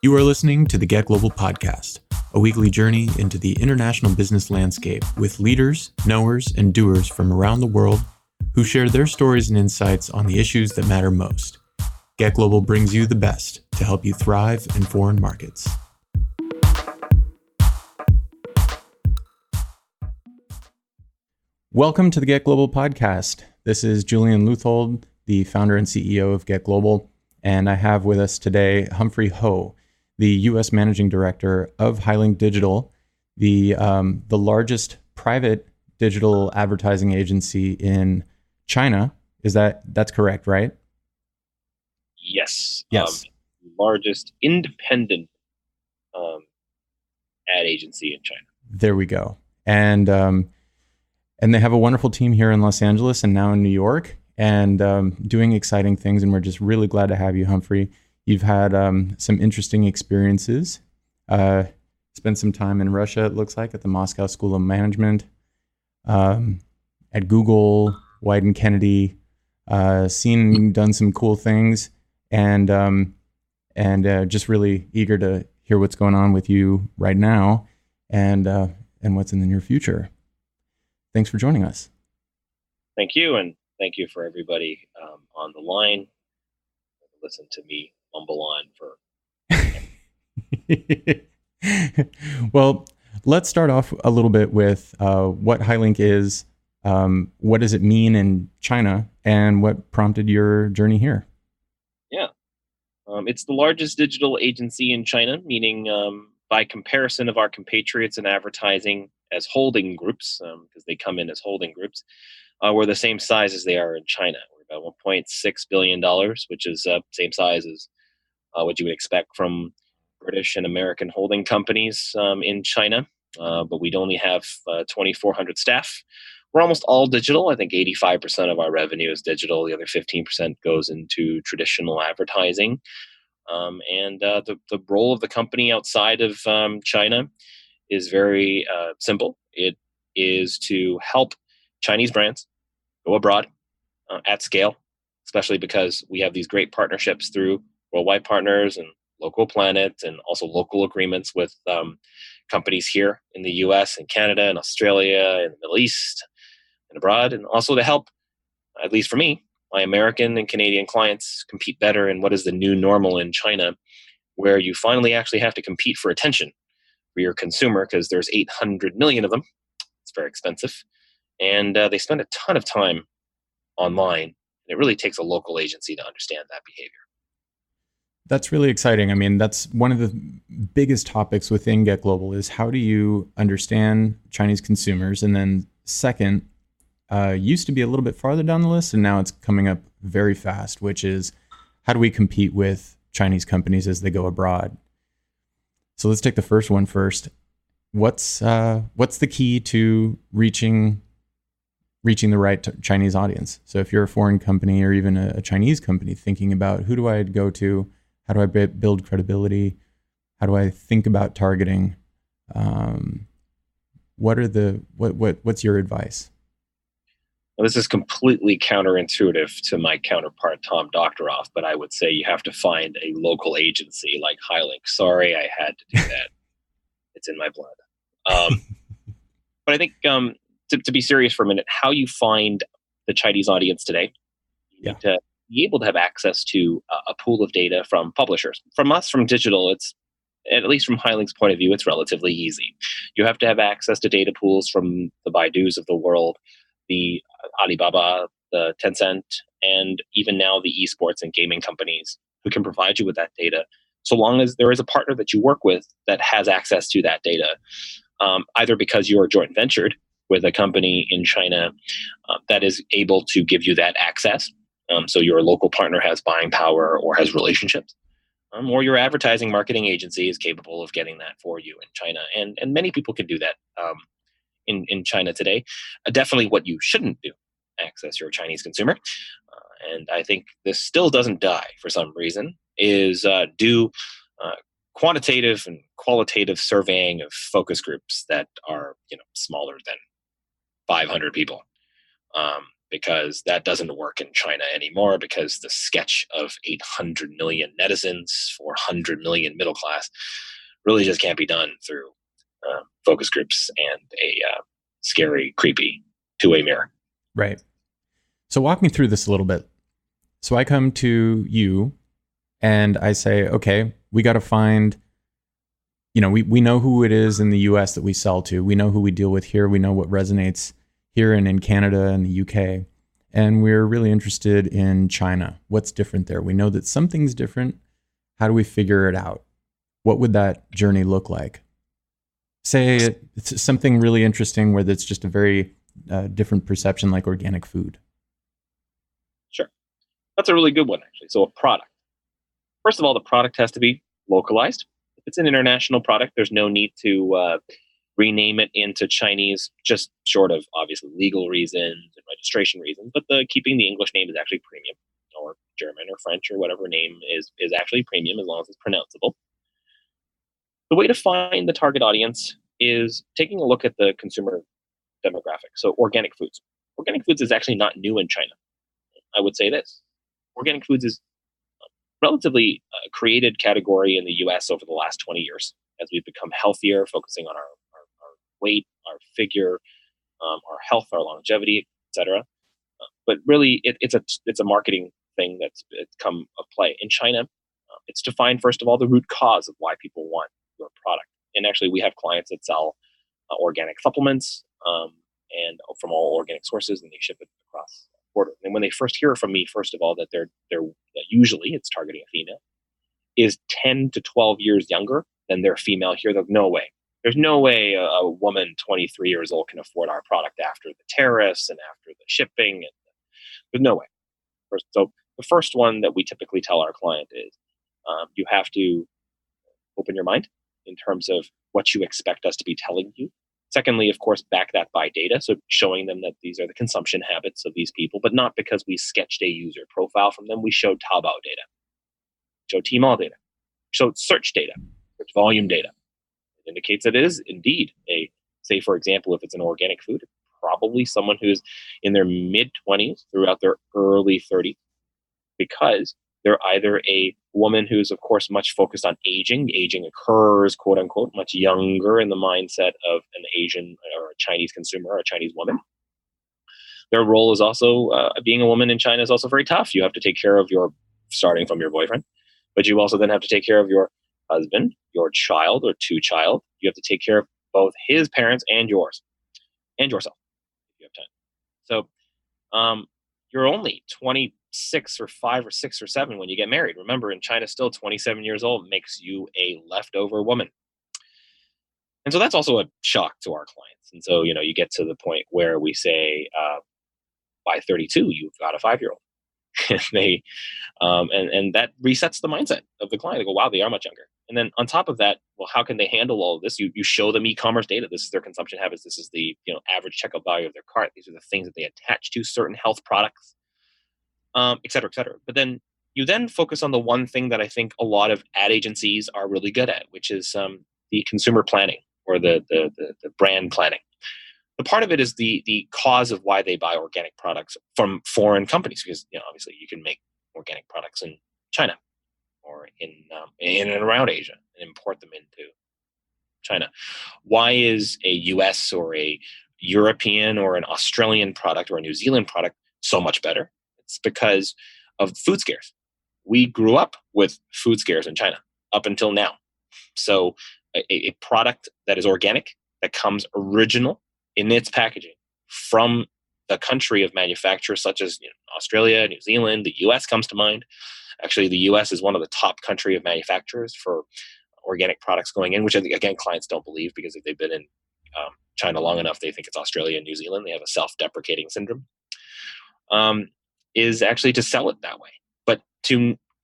You are listening to the Get Global podcast, a weekly journey into the international business landscape with leaders, knowers, and doers from around the world who share their stories and insights on the issues that matter most. Get Global brings you the best to help you thrive in foreign markets. Welcome to the Get Global podcast. This is Julian Leuthold, the founder and CEO of Get Global, and I have with us today Humphrey Ho, the U.S. Managing Director of Hylink Digital, the largest private digital advertising agency in China. That's correct, right? Yes. Yes. Largest independent ad agency in China. There we go. And they have a wonderful team here in Los Angeles and now in New York, and doing exciting things. And we're just really glad to have you, Humphrey. You've had some interesting experiences. Spent some time in Russia, it looks like, at the Moscow School of Management, at Google, Wieden+Kennedy, done some cool things, and just really eager to hear what's going on with you right now, and what's in the near future. Thanks for joining us. Thank you, and thank you for everybody on the line. Listen to me mumble on for. Well, let's start off a little bit with what Hylink is. What does it mean in China, and what prompted your journey here? Yeah, it's the largest digital agency in China, meaning by comparison of our compatriots in advertising as holding groups, because they come in as holding groups, we're the same size as they are in China. We're about $1.6 billion, which is same size as what you would expect from British and American holding companies in China. But we'd only have 2,400 staff. We're almost all digital. I think 85% of our revenue is digital. The other 15% goes into traditional advertising. And the role of the company outside of China is very simple. It is to help Chinese brands go abroad at scale, especially because we have these great partnerships through Worldwide Partners and Local Planet, and also local agreements with companies here in the US and Canada and Australia and the Middle East and abroad, and also to help, at least for me, my American and Canadian clients compete better in what is the new normal in China, where you finally actually have to compete for attention for your consumer, because there's 800 million of them. It's very expensive. And they spend a ton of time online. And it really takes a local agency to understand that behavior. That's really exciting. I mean, that's one of the biggest topics within Get Global is how do you understand Chinese consumers? And then second, used to be a little bit farther down the list, and now it's coming up very fast, which is how do we compete with Chinese companies as they go abroad? So let's take the first one first. What's the key to reaching the right Chinese audience? So if you're a foreign company or even a Chinese company thinking about who do I go to, how do I build credibility, how do I think about targeting, what's your advice? Well, this is completely counterintuitive to my counterpart, Tom Doctoroff, but I would say you have to find a local agency like Hylink. Sorry, I had to do that. It's in my blood. But I think to be serious for a minute, how you find the Chinese audience today, you need to be able to have access to a pool of data from publishers. From us, from digital, it's, at least from Hylink's point of view, it's relatively easy. You have to have access to data pools from the Baidus of the world, the Alibaba, the Tencent, and even now the esports and gaming companies who can provide you with that data, so long as there is a partner that you work with that has access to that data, either because you're joint ventured with a company in China that is able to give you that access, so your local partner has buying power or has relationships, or your advertising marketing agency is capable of getting that for you in China. And many people can do that in China today. Definitely what you shouldn't do, access your Chinese consumer. And I think this still doesn't die for some reason, is do quantitative and qualitative surveying of focus groups that are smaller than 500 people. because that doesn't work in China anymore, because the sketch of 800 million netizens, 400 million middle class really just can't be done through focus groups and a scary, creepy two-way mirror. Right. So walk me through this a little bit. So I come to you and I say, okay, we got to find, we know who it is in the US that we sell to. We know who we deal with here. We know what resonates here and in Canada and the UK. And we're really interested in China. What's different there? We know that something's different. How do we figure it out? What would that journey look like? Say it's something really interesting where it's just a very different perception, like organic food. Sure. That's a really good one, actually. So a product. First of all, the product has to be localized. If it's an international product, there's no need to rename it into Chinese, just short of obviously legal reasons and registration reasons. But keeping the English name is actually premium, or German or French or whatever name is actually premium as long as it's pronounceable. The way to find the target audience is taking a look at the consumer demographic. So organic foods. Organic foods is actually not new in China. I would say this. Organic foods is a relatively created category in the US over the last 20 years as we've become healthier, focusing on our weight, our figure, our health, our longevity, etc. But really, it's a marketing thing that's come of play. In China, it's to find, first of all, the root cause of why people want your product. And actually, we have clients that sell organic supplements and from all organic sources, and they ship it across the border. And when they first hear from me, first of all, that they're usually it's targeting a female, is 10 to 12 years younger than their female here. They're no way. There's no way a woman 23 years old can afford our product after the tariffs and after the shipping. And there's no way. So the first one that we typically tell our client is you have to open your mind in terms of what you expect us to be telling you. Secondly, of course, back that by data. So showing them that these are the consumption habits of these people, but not because we sketched a user profile from them. We showed Taobao data, showed Tmall data, showed search data, search volume data. It indicates that it is indeed say, for example, if it's an organic food, probably someone who's in their mid-20s throughout their early 30s, because they're either a woman who's, of course, much focused on aging. Aging occurs, quote unquote, much younger in the mindset of an Asian or a Chinese consumer or a Chinese woman. Their role is also, being a woman in China is also very tough. You have to take care of starting from your boyfriend, but you also then have to take care of your husband, your child or two child. You have to take care of both his parents and yours, and yourself if you have time. So you're only 26 or 5 or 6 or 7 when you get married. Remember, in China, still 27 years old makes you a leftover woman. And so that's also a shock to our clients. And so, you get to the point where we say, by 32, you've got a 5-year-old. And they and that resets the mindset of the client. They go, wow, they are much younger. And then on top of that, well, how can they handle all of this? You show them e-commerce data. This is their consumption habits. This is the average checkout value of their cart. These are the things that they attach to certain health products, et cetera, et cetera. But then you focus on the one thing that I think a lot of ad agencies are really good at, which is the consumer planning or the brand planning. The part of it is the cause of why they buy organic products from foreign companies, because obviously you can make organic products in China or in and around Asia and import them into China. Why is a US or a European or an Australian product or a New Zealand product so much better? It's because of food scares. We grew up with food scares in China up until now. So a product that is organic, that comes original in its packaging from the country of manufacture, such as Australia, New Zealand, the US comes to mind. Actually, the US is one of the top country of manufacturers for organic products going in, which again, clients don't believe, because if they've been in China long enough, they think it's Australia and New Zealand. They have a self-deprecating syndrome. Is actually to sell it that way, but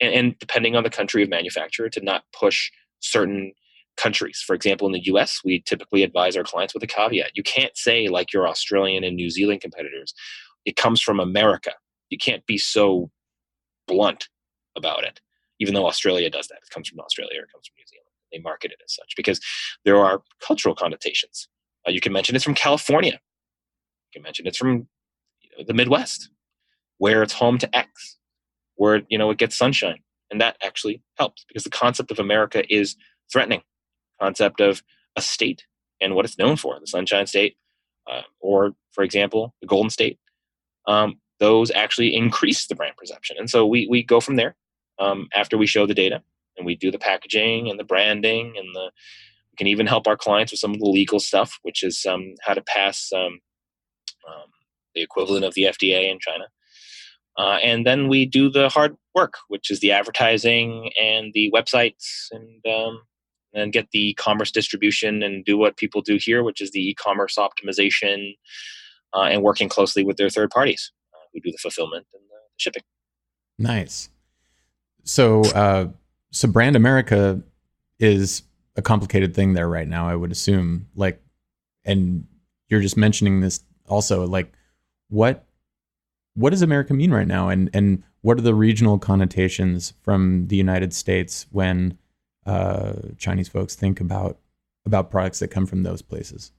and depending on the country of manufacturer, to not push certain countries. For example, in the US, we typically advise our clients with a caveat. You can't say, like your Australian and New Zealand competitors, it comes from America. You can't be so blunt about it, even though Australia does that. It comes from Australia or it comes from New Zealand. They market it as such because there are cultural connotations. You can mention it's from California. You can mention it's from the Midwest, where it's home to X, where it gets sunshine, and that actually helps because the concept of America is threatening. Concept of a state and what it's known for, the Sunshine State, or for example, the Golden State. Those actually increase the brand perception, and so we go from there after we show the data, and we do the packaging and the branding, and we can even help our clients with some of the legal stuff, which is how to pass the equivalent of the FDA in China. And then we do the hard work, which is the advertising and the websites, and get the commerce distribution and do what people do here, which is the e-commerce optimization and working closely with their third parties. We do the fulfillment and the shipping. Nice. So, so Brand America is a complicated thing there right now, I would assume. Like, and you're just mentioning this also. Like, what does America mean right now, and what are the regional connotations from the United States when Chinese folks think about products that come from those places?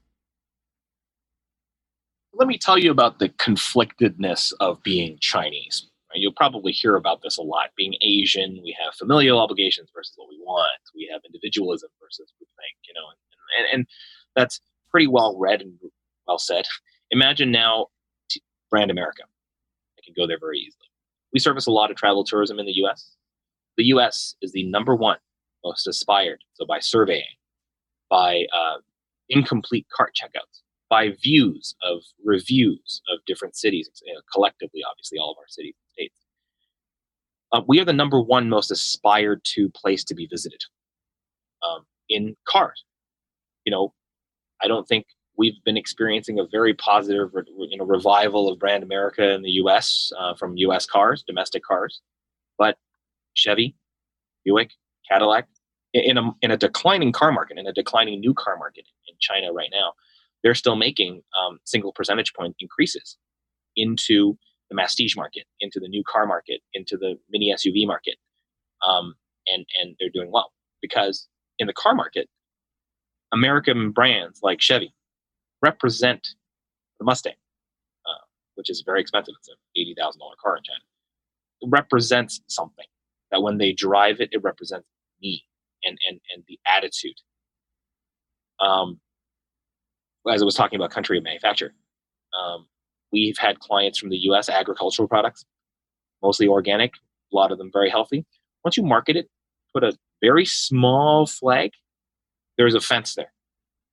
Let me tell you about the conflictedness of being Chinese. You'll probably hear about this a lot. Being Asian, we have familial obligations versus what we want. We have individualism versus what we think, and that's pretty well read and well said. Imagine now Brand America. I can go there very easily. We service a lot of travel tourism in the U.S. The U.S. is the number one most aspired, so by surveying, by incomplete cart checkouts, by views of reviews of different cities, collectively, obviously, all of our cities and states. We are the number one most aspired to place to be visited in cars. I don't think we've been experiencing a very positive revival of Brand America in the U.S. From U.S. cars, domestic cars, but Chevy, Buick, Cadillac, in a declining car market, in a declining new car market in China right now, they're still making single percentage point increases into the masstige market, into the new car market, into the mini SUV market, and they're doing well because in the car market, American brands like Chevy represent the Mustang, which is very expensive. It's an $80,000 car in China. It represents something that when they drive it, it represents me and the attitude. As I was talking about country of manufacture, we've had clients from the U.S. agricultural products, mostly organic, a lot of them very healthy. Once you market it, put a very small flag, there's a fence there.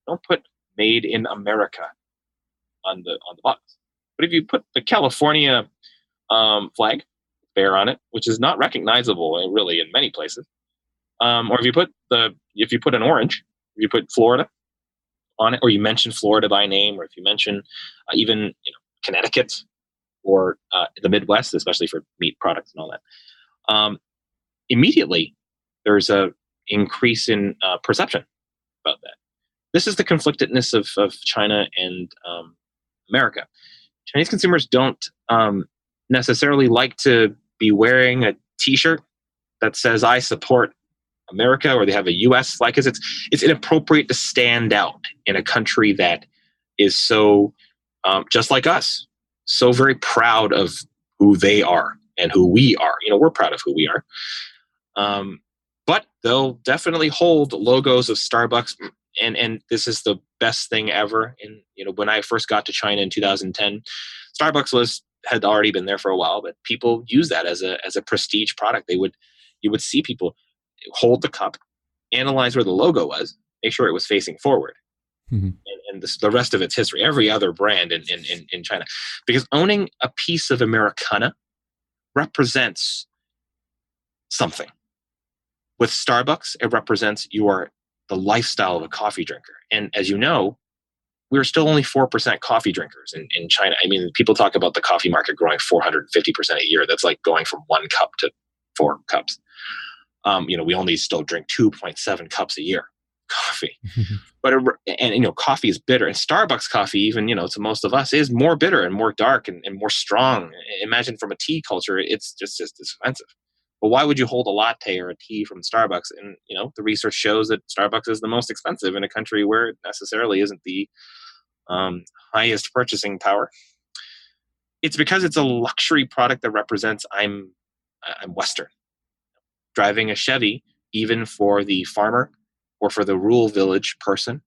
Don't put "Made in America" on the box. But if you put the California flag, bear on it, which is not recognizable really in many places, or if you put an orange, if you put Florida on it, or you mention Florida by name, or if you mention even Connecticut or the Midwest, especially for meat products and all that, immediately there's a increase in perception about that. This is the conflictedness of China and America. Chinese consumers don't necessarily like to be wearing a T-shirt that says "I support America," or they have a U.S. flag, because it's inappropriate to stand out in a country that is so just like us, so very proud of who they are and who we are. We're proud of who we are. But they'll definitely hold logos of Starbucks, and this is the best thing ever. And when I first got to China in 2010, Starbucks had already been there for a while, but people use that as a prestige product. You would see people hold the cup, analyze where the logo was, make sure it was facing forward. Mm-hmm. And the rest of its history, every other brand in China. Because owning a piece of Americana represents something. With Starbucks, it represents the lifestyle of a coffee drinker. And as you know, we're still only 4% coffee drinkers in China. I mean, people talk about the coffee market growing 450% a year. That's like going from 1 cup to 4 cups. We only still drink 2.7 cups a year coffee. But coffee is bitter, and Starbucks coffee, even to most of us, is more bitter and more dark and more strong. Imagine from a tea culture, it's just expensive. But why would you hold a latte or a tea from Starbucks? And the research shows that Starbucks is the most expensive in a country where it necessarily isn't the highest purchasing power. It's because it's a luxury product that represents I'm Western. Driving a Chevy, even for the farmer or for the rural village person,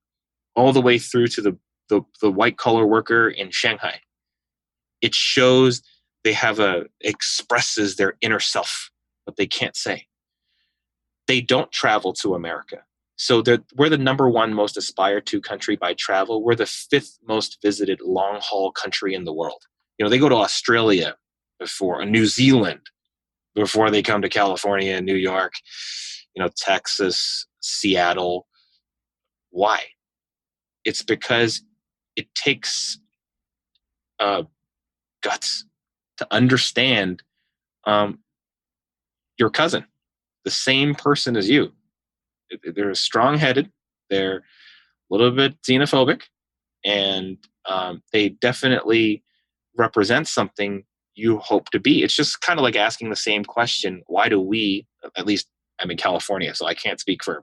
all the way through to the white collar worker in Shanghai. It shows they have expresses their inner self, but they can't say. They don't travel to America. So we're the number one most aspired to country by travel. We're the fifth most visited long haul country in the world. They go to Australia before, New Zealand before they come to California and New York, Texas, Seattle. Why? It's because it takes guts to understand your cousin, the same person as you. They're strong-headed. They're a little bit xenophobic, and they definitely represent something you hope to be. It's just kind of like asking the same question. Why do we, at least I'm in California, so I can't speak for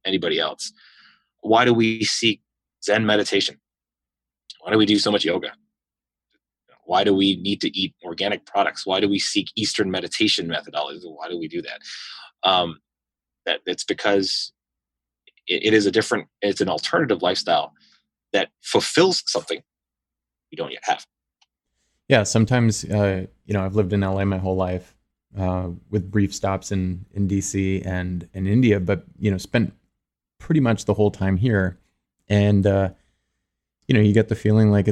anybody else. Why do we seek Zen meditation? Why do we do so much yoga? Why do we need to eat organic products? Why do we seek Eastern meditation methodologies? Why do we do that? That it's because it is it's an alternative lifestyle that fulfills something we don't yet have. Yeah, sometimes, I've lived in LA my whole life with brief stops in DC and in India, but, spent pretty much the whole time here. And, you get the feeling like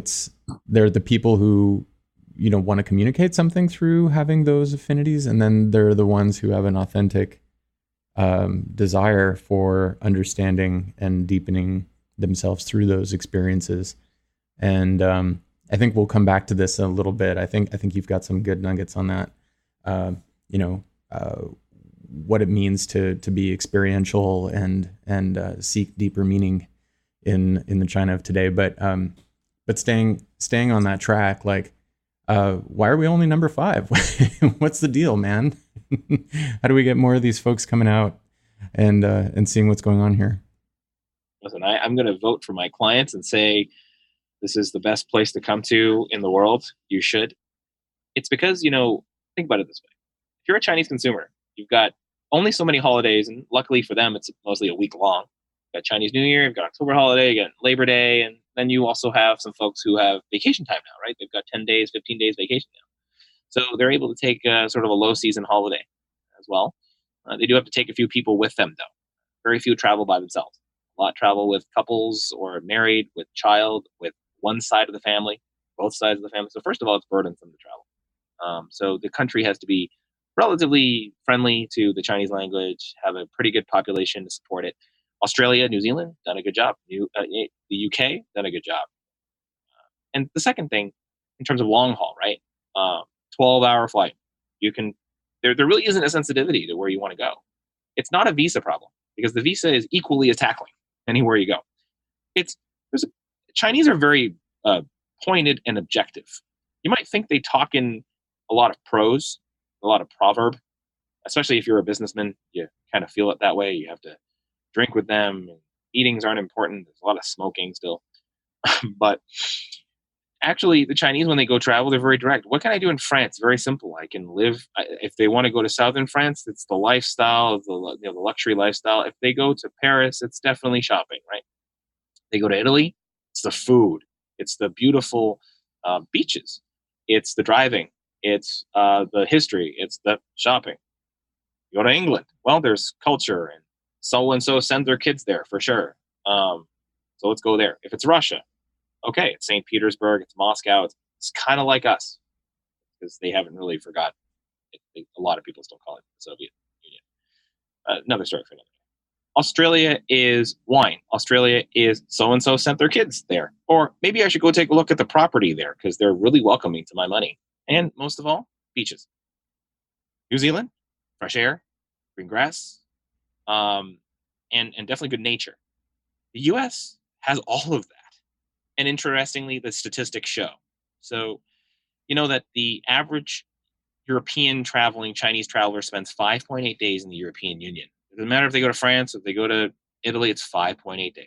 they're the people who, want to communicate something through having those affinities. And then they're the ones who have an authentic desire for understanding and deepening themselves through those experiences. And I think we'll come back to this a little bit. I think you've got some good nuggets on that. What it means to be experiential and seek deeper meaning in the China of today. But staying on that track, like, why are we only number 5? What's the deal, man? How do we get more of these folks coming out and seeing what's going on here? Listen, I'm going to vote for my clients and say, this is the best place to come to in the world. You should. It's because, think about it this way. If you're a Chinese consumer, you've got only so many holidays, and luckily for them, it's mostly a week long. You've got Chinese New Year, you've got October holiday, you got Labor Day, and then you also have some folks who have vacation time now, right? They've got 10 days, 15 days vacation now. So they're able to take sort of a low season holiday as well. They do have to take a few people with them, though. Very few travel by themselves. A lot travel with couples or married, with child, with one side of the family, both sides of the family. So first of all, it's burdensome to travel. So the country has to be relatively friendly to the Chinese language, have a pretty good population to support it. Australia, New Zealand, done a good job. The UK, done a good job. And the second thing, in terms of long haul, right? 12-hour flight. There really isn't a sensitivity to where you want to go. It's not a visa problem because the visa is equally as tackling anywhere you go. Chinese are very pointed and objective. You might think they talk in a lot of prose, a lot of proverb, especially if you're a businessman. You kind of feel it that way. You have to drink with them. Meetings aren't important. There's a lot of smoking still. But actually, the Chinese, when they go travel, they're very direct. What can I do in France? Very simple. I can live. If they want to go to southern France, it's the lifestyle, the luxury lifestyle. If they go to Paris, it's definitely shopping, right? They go to Italy, it's the food. It's the beautiful beaches. It's the driving. It's the history. It's the shopping. You go to England. Well, there's culture, and so send their kids there for sure. So let's go there. If it's Russia, okay, it's St. Petersburg, it's Moscow. It's kind of like us because they haven't really forgotten. A lot of people still call it the Soviet Union. Another story for another day. Australia is wine. Australia is so-and-so sent their kids there. Or maybe I should go take a look at the property there because they're really welcoming to my money. And most of all, beaches. New Zealand, fresh air, green grass, and definitely good nature. The U.S. has all of that. And interestingly, the statistics show. So, that the average European traveling Chinese traveler spends 5.8 days in the European Union. It doesn't matter if they go to France, if they go to Italy, it's 5.8 days.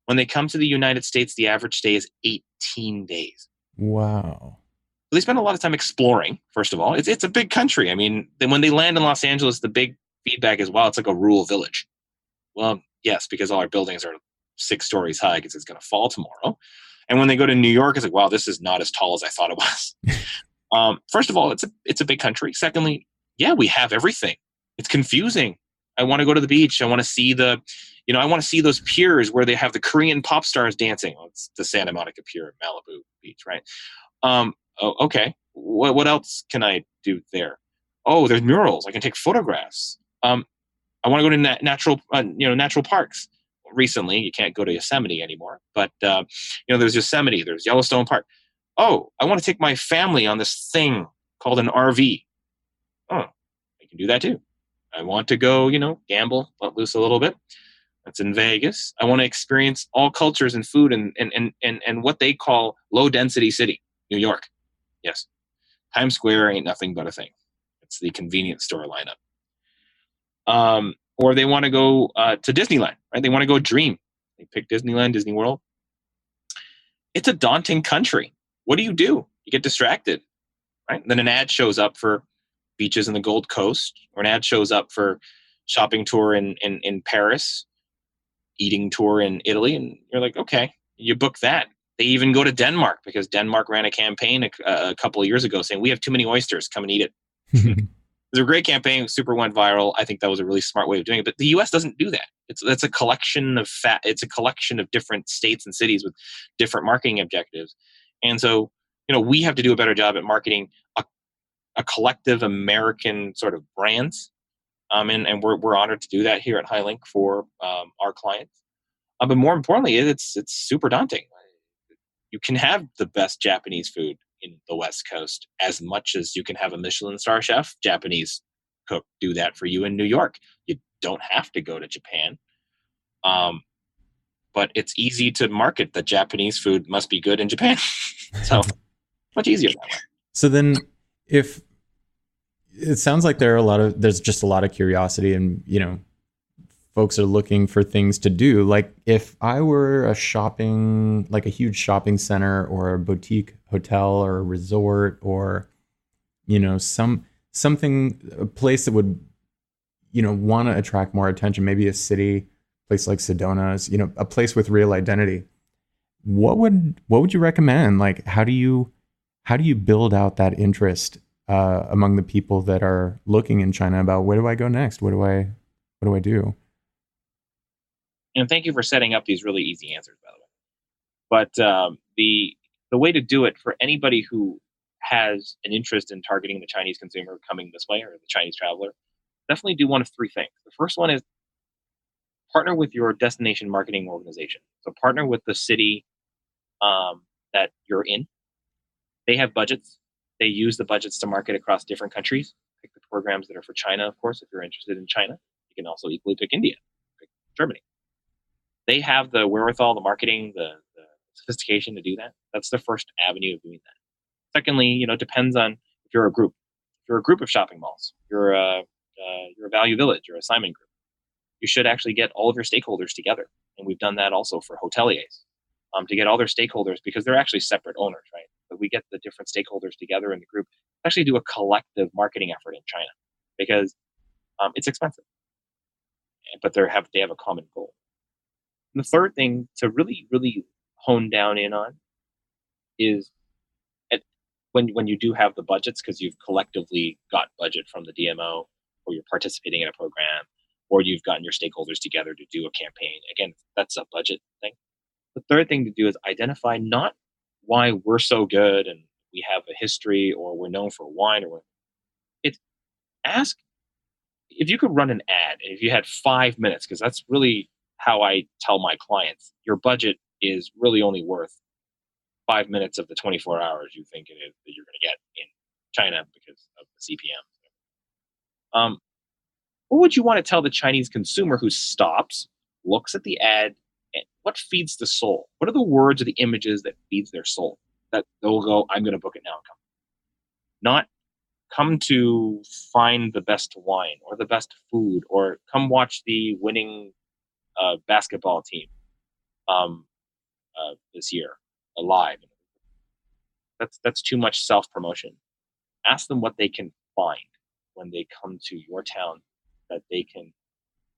When they come to the United States, the average stay is 18 days. Wow. they spend a lot of time exploring. First of all, it's a big country. I mean, when they land in Los Angeles, the big feedback is, wow, it's like a rural village. Well, yes, because all our buildings are 6 stories high because it's going to fall tomorrow. And when they go to New York, it's like, wow, this is not as tall as I thought it was. First of all, it's a big country. Secondly, yeah, we have everything. It's confusing. I want to go to the beach. I want to see I want to see those piers where they have the Korean pop stars dancing. Well, it's the Santa Monica Pier, Malibu Beach, right? Okay. What else can I do there? Oh, there's murals. I can take photographs. I want to go to natural parks. Recently, you can't go to Yosemite anymore, but there's Yosemite, there's Yellowstone Park. Oh, I want to take my family on this thing called an RV. Oh, I can do that too. I want to go, gamble, let loose a little bit. That's in Vegas. I want to experience all cultures and food and what they call low density city, New York. Yes. Times Square ain't nothing but a thing. It's the convenience store lineup. Or they want to go to Disneyland, right? They want to go dream. They pick Disneyland, Disney World. It's a daunting country. What do? You get distracted, right? Then an ad shows up for beaches in the Gold Coast, or an ad shows up for shopping tour in Paris, eating tour in Italy, and you're like, okay, you book that. They even go to Denmark because Denmark ran a campaign a couple of years ago saying, we have too many oysters, come and eat it. It was a great campaign, super went viral. I think that was a really smart way of doing it. But the U.S. doesn't do that. It's a collection of It's a collection of different states and cities with different marketing objectives. And so, we have to do a better job at marketing a collective American sort of brands. And we're honored to do that here at Hylink for our clients. But more importantly, it's super daunting. You can have the best Japanese food in the West Coast as much as you can have a Michelin star chef, Japanese cook, do that for you in New York. You don't have to go to Japan. But it's easy to market that Japanese food must be good in Japan. So much easier that way. So then if it sounds like there's just a lot of curiosity and, folks are looking for things to do. Like if I were a huge shopping center or a boutique hotel or a resort or, a place that would, want to attract more attention, maybe a place like Sedona's, a place with real identity. What would you recommend? Like, how do you build out that interest among the people that are looking in China about where do I go next? What do I do? And thank you for setting up these really easy answers, by the way. But the way to do it for anybody who has an interest in targeting the Chinese consumer coming this way or the Chinese traveler, definitely do one of 3 things. The first one is partner with your destination marketing organization. So partner with the city that you're in. They have budgets. They use the budgets to market across different countries. Pick the programs that are for China, of course, if you're interested in China. You can also equally pick India, pick Germany. They have the wherewithal, the marketing, the sophistication to do that. That's the first avenue of doing that. Secondly, it depends on if you're a group. If you're a group of shopping malls, you're a value village, you're a Simon group. You should actually get all of your stakeholders together. And we've done that also for hoteliers to get all their stakeholders because they're actually separate owners, right? But we get the different stakeholders together in the group, actually do a collective marketing effort in China because it's expensive, but they have a common goal. And the third thing to really, really hone down in on is when you do have the budgets, because you've collectively got budget from the DMO, or you're participating in a program, or you've gotten your stakeholders together to do a campaign. Again, that's a budget thing. The third thing to do is identify not why we're so good and we have a history or we're known for wine or what. It's ask if you could run an ad and if you had 5 minutes, because that's really how I tell my clients, your budget is really only worth 5 minutes of the 24 hours you think it is that you're going to get in China because of the CPM. What would you want to tell the Chinese consumer who stops, looks at the ad, and what feeds the soul? What are the words or the images that feeds their soul? That they'll go, I'm going to book it now and come. Not come to find the best wine or the best food or come watch the winning basketball team this year live. That's too much self-promotion. Ask them what they can find when they come to your town that they can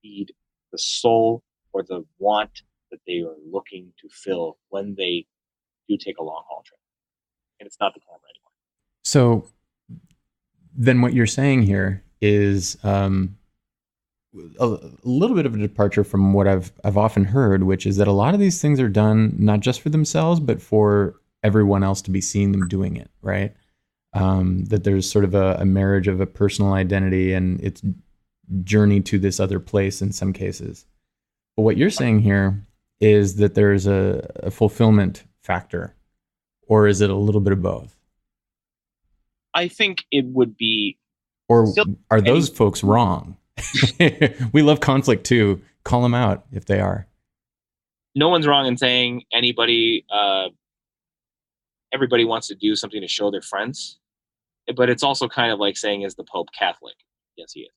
feed the soul or the want that they are looking to fill when they do take a long haul trip. And it's not the camera anymore. So then what you're saying here is a little bit of a departure from what I've often heard, which is that a lot of these things are done not just for themselves, but for everyone else to be seeing them doing it, right? That there's sort of a marriage of a personal identity and its journey to this other place in some cases. But what you're saying here is that there's a fulfillment factor, or is it a little bit of both? I think it would be... Or are those folks wrong? We love conflict too. Call them out if they are. No one's wrong in saying everybody wants to do something to show their friends. But it's also kind of like saying, is the Pope Catholic? Yes, he is.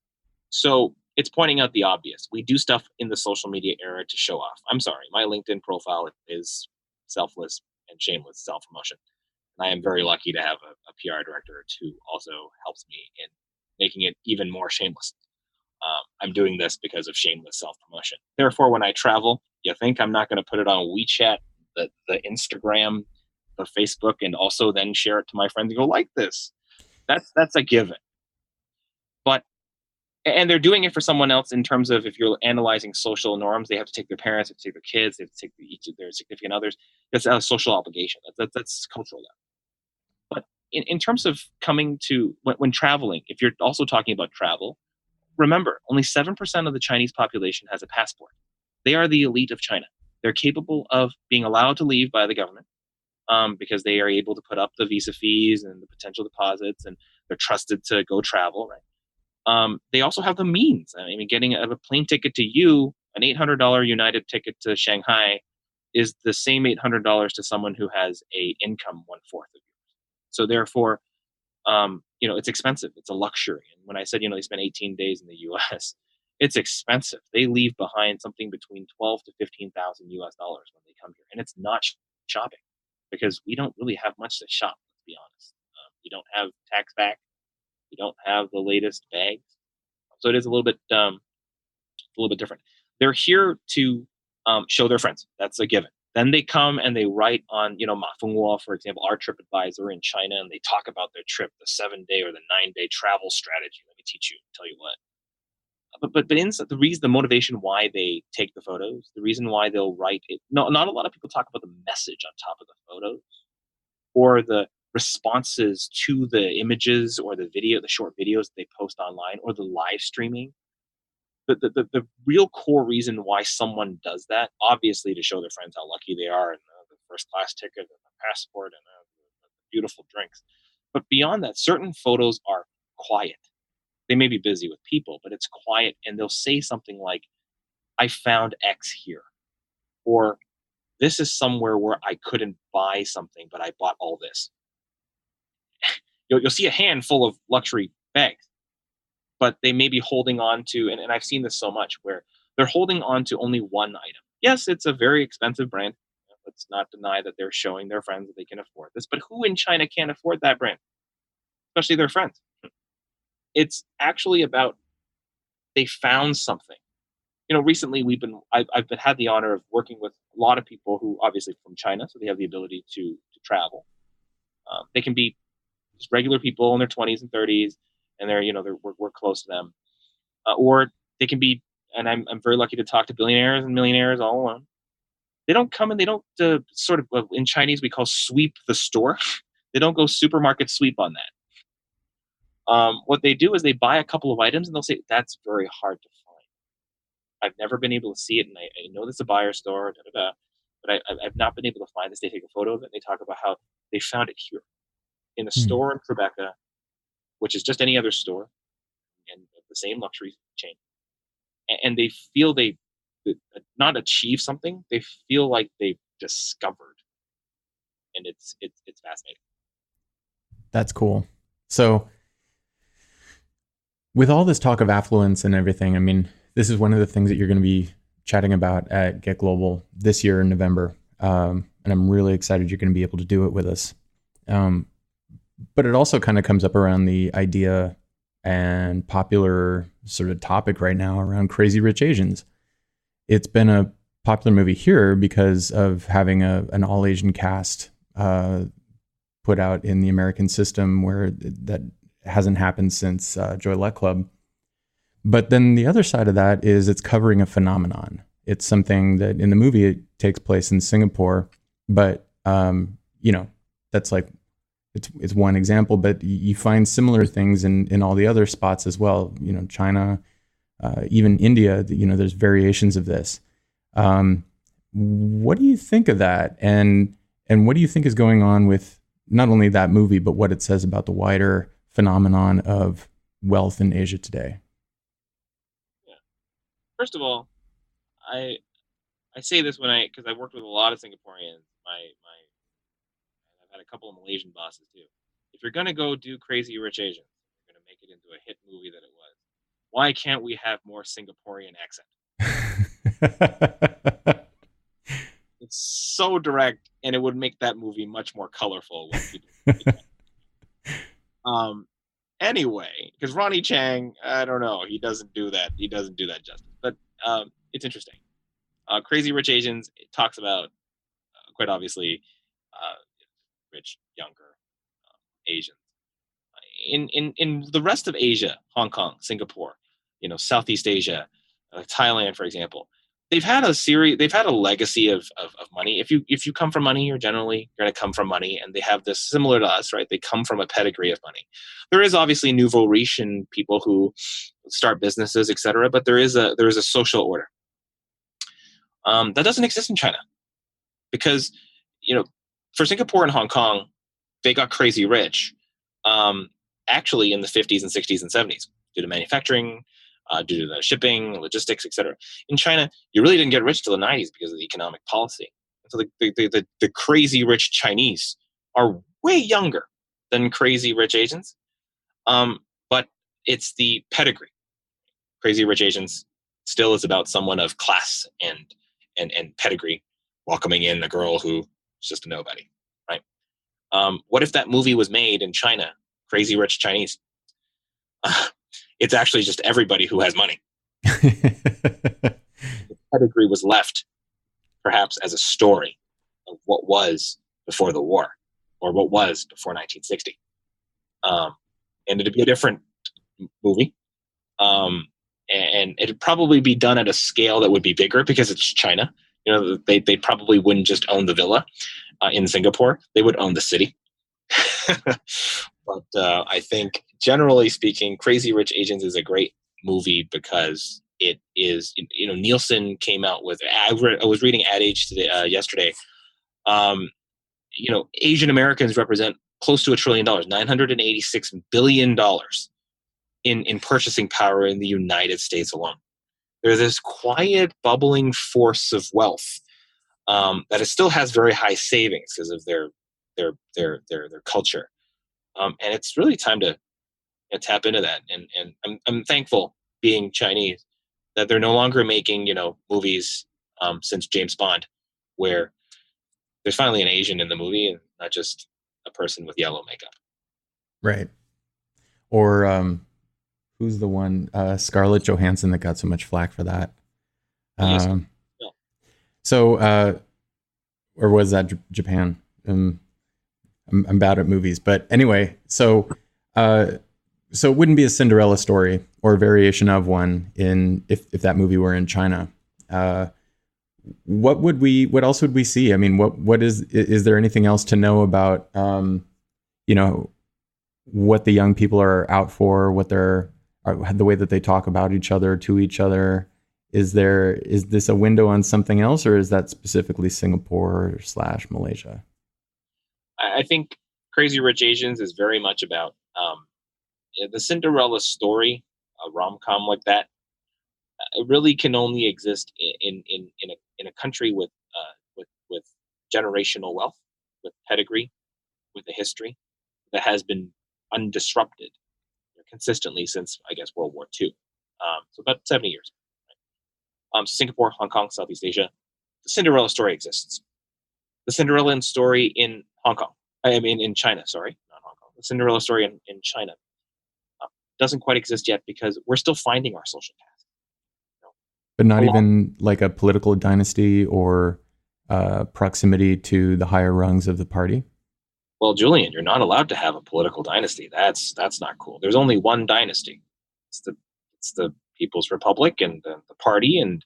So it's pointing out the obvious. We do stuff in the social media era to show off. I'm sorry, my LinkedIn profile is selfless and shameless self-promotion. And I am very lucky to have a PR director who also helps me in making it even more shameless. I'm doing this because of shameless self-promotion. Therefore, when I travel, you think I'm not going to put it on WeChat, the Instagram, the Facebook, and also then share it to my friends and go, like this. That's a given. And they're doing it for someone else in terms of, if you're analyzing social norms, they have to take their parents, they have to take their kids, they have to take each of their significant others. That's a social obligation. That's cultural. But in terms of coming to, when traveling, if you're also talking about travel, remember, only 7% of the Chinese population has a passport. They are the elite of China. They're capable of being allowed to leave by the government because they are able to put up the visa fees and the potential deposits, and they're trusted to go travel, right? They also have the means. I mean, getting a plane ticket to you, an $800 United ticket to Shanghai, is the same $800 to someone who has a income 1/4 of yours. So therefore, it's expensive. It's a luxury. And when I said, they spend 18 days in the U.S., it's expensive. They leave behind something between 12 to 15,000 US dollars when they come here, and it's not shopping because we don't really have much to shop. Let's be honest. You don't have tax back. You don't have the latest bags, so it is a little bit different. They're here to show their friends. That's a given. Then they come and they write on, Ma Fengwo, for example, our trip advisor in China, and they talk about their trip, the 7-day or the 9-day travel strategy. Let me tell you what. But inside the motivation why they take the photos, the reason why they'll write it. No, not a lot of people talk about the message on top of the photos, or the responses to the images or the short videos they post online, or the live streaming. The real core reason why someone does that, obviously to show their friends how lucky they are, and the first class ticket and the passport and the beautiful drinks. But beyond that, certain photos are quiet. They may be busy with people, but it's quiet, and they'll say something like, I found X here, or this is somewhere where I couldn't buy something, but I bought all this. You'll see a handful of luxury bags, but they may be holding on to, and I've seen this so much, where they're holding on to only one item. Yes, it's a very expensive brand. Let's not deny that they're showing their friends that they can afford this, but who in China can't afford that brand? Especially their friends. It's actually about, they found something. Recently I've had the honor of working with a lot of people who obviously from China, so they have the ability to travel. They can be just regular people in their 20s and 30s, and we're close to them, or they can be, and I'm very lucky to talk to billionaires and millionaires all alone. They don't come and they don't sort of, in Chinese we call sweep the store. They don't go supermarket sweep on that. What they do is they buy a couple of items and they'll say, that's very hard to find. I've never been able to see it, and I know this is a buyer store, but I've not been able to find this. They take a photo of it and they talk about how they found it here in a store in Tribeca, which is just any other store and the same luxury chain. And they feel they not achieve something, they feel like they've discovered. And it's fascinating. That's cool. So with all this talk of affluence and everything, I mean, this is one of the things that you're going to be chatting about at Get Global this year in November. And I'm really excited you're going to be able to do it with us. Um, but it also kind of comes up around the idea and popular sort of topic right now around Crazy Rich Asians. It's been a popular movie here because of having an all Asian cast put out in the American system, where that hasn't happened since Joy Luck Club. But then the other side of that is it's covering a phenomenon. It's something that in the movie it takes place in Singapore, but that's like it's one example. But you find similar things in all the other spots as well. China, even India. There's variations of this. What do you think of that? And what do you think is going on with not only that movie, but what it says about the wider phenomenon of wealth in Asia today? First of all, I say this because I worked with a lot of Singaporeans. I've had a couple of Malaysian bosses too. If you're gonna go do Crazy Rich Asians, you're gonna make it into a hit movie that it was. Why can't we have more Singaporean accent? It's so direct, and it would make that movie much more colorful when people. Anyway, because Ronnie Chang, I don't know, he doesn't do that. He doesn't do that justice. But it's interesting. Crazy Rich Asians, it talks about quite obviously rich younger Asians. In the rest of Asia, Hong Kong, Singapore, Southeast Asia, Thailand, for example, they've had a legacy of money. If you come from money, you're generally going to come from money, and they have this similar to us, right? They come from a pedigree of money. There is obviously nouveau riche and people who start businesses, etc., but there is a social order that doesn't exist in China, because for Singapore and Hong Kong, they got crazy rich actually in the 50s and 60s and 70s due to manufacturing, due to the shipping, logistics, etc. In China, you really didn't get rich till the 90s because of the economic policy. And so the crazy rich Chinese are way younger than crazy rich Asians, but it's the pedigree. Crazy Rich Asians still is about someone of class and pedigree welcoming in a girl who's just a nobody, right? What if that movie was made in China, Crazy Rich Chinese? It's actually just everybody who has money. The pedigree was left perhaps as a story of what was before the war, or what was before 1960. And it'd be a different movie. And it'd probably be done at a scale that would be bigger because it's China. They probably wouldn't just own the villa in Singapore. They would own the city. But I think, generally speaking, Crazy Rich Asians is a great movie because it is, Nielsen came out with, I was reading Ad Age today, yesterday. Asian Americans represent close to $1 trillion, $986 billion in purchasing power in the United States alone. There's this quiet, bubbling force of wealth that it still has very high savings because of their culture, and it's really time to tap into that. And I'm thankful, being Chinese, that they're no longer making movies since James Bond, where there's finally an Asian in the movie and not just a person with yellow makeup. Right. Or who's the one, Scarlett Johansson, that got so much flack for that? Yes. So, or was that Japan? I'm bad at movies, but anyway, so it wouldn't be a Cinderella story or a variation of one if that movie were in China. What else would we see? I mean, what is there anything else to know about, what the young people are out for, the way that they talk about each other, to each other? Is this a window on something else, or is that specifically Singapore / Malaysia? I think Crazy Rich Asians is very much about the Cinderella story, a rom-com like that. It really can only exist in a country with generational wealth, with pedigree, with a history that has been undisrupted consistently since, I guess, World War II. So about 70 years. Singapore, Hong Kong, Southeast Asia. The Cinderella story exists. The Cinderella story in Hong Kong I mean, in China, sorry, not Hong Kong. The Cinderella story in China doesn't quite exist yet because we're still finding our social path. But not even like a political dynasty or proximity to the higher rungs of the party? Well, Julian, you're not allowed to have a political dynasty. That's not cool. There's only one dynasty. It's the People's Republic and the party, and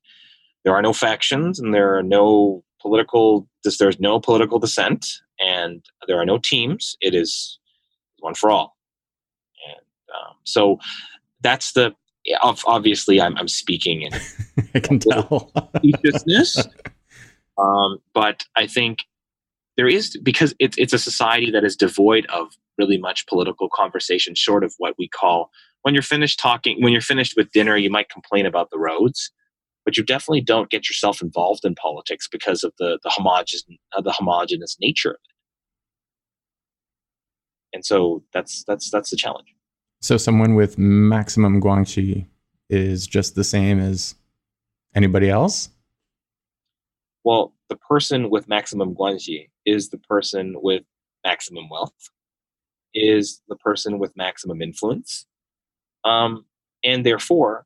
there are no factions, and there's no political dissent, and there are no teams. It is one for all. And so that's obviously I'm speaking in I can tell facetiousness, but I think there is, because it's a society that is devoid of really much political conversation, short of what we call, when you're finished with dinner, you might complain about the roads, but you definitely don't get yourself involved in politics because of the homogenous nature of it. And so that's the challenge. So someone with maximum guanxi is just the same as anybody else? Well, the person with maximum guanxi is the person with maximum wealth, is the person with maximum influence, and therefore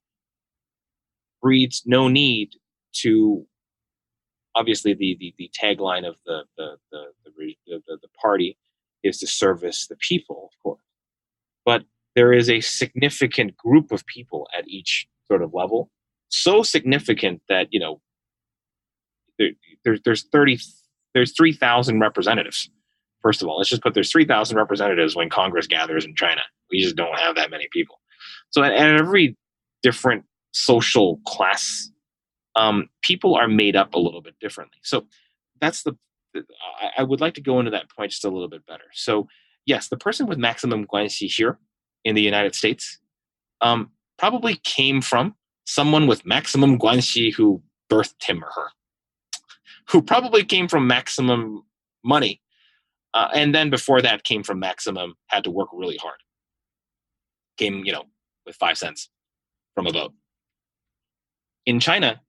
breeds no need to. Obviously, the tagline of the party is to service the people, of course, but there is a significant group of people at each sort of level, so significant that there's 3,000 representatives. First of all, let's just put there's 3,000 representatives when Congress gathers in China. We just don't have that many people. So at every different social class, people are made up a little bit differently. So that's I would like to go into that point just a little bit better. So yes, the person with maximum guanxi here in the United States probably came from someone with maximum guanxi who birthed him or her, who probably came from maximum money. And then before that came from maximum, had to work really hard. Came, with 5 cents from a vote. In China,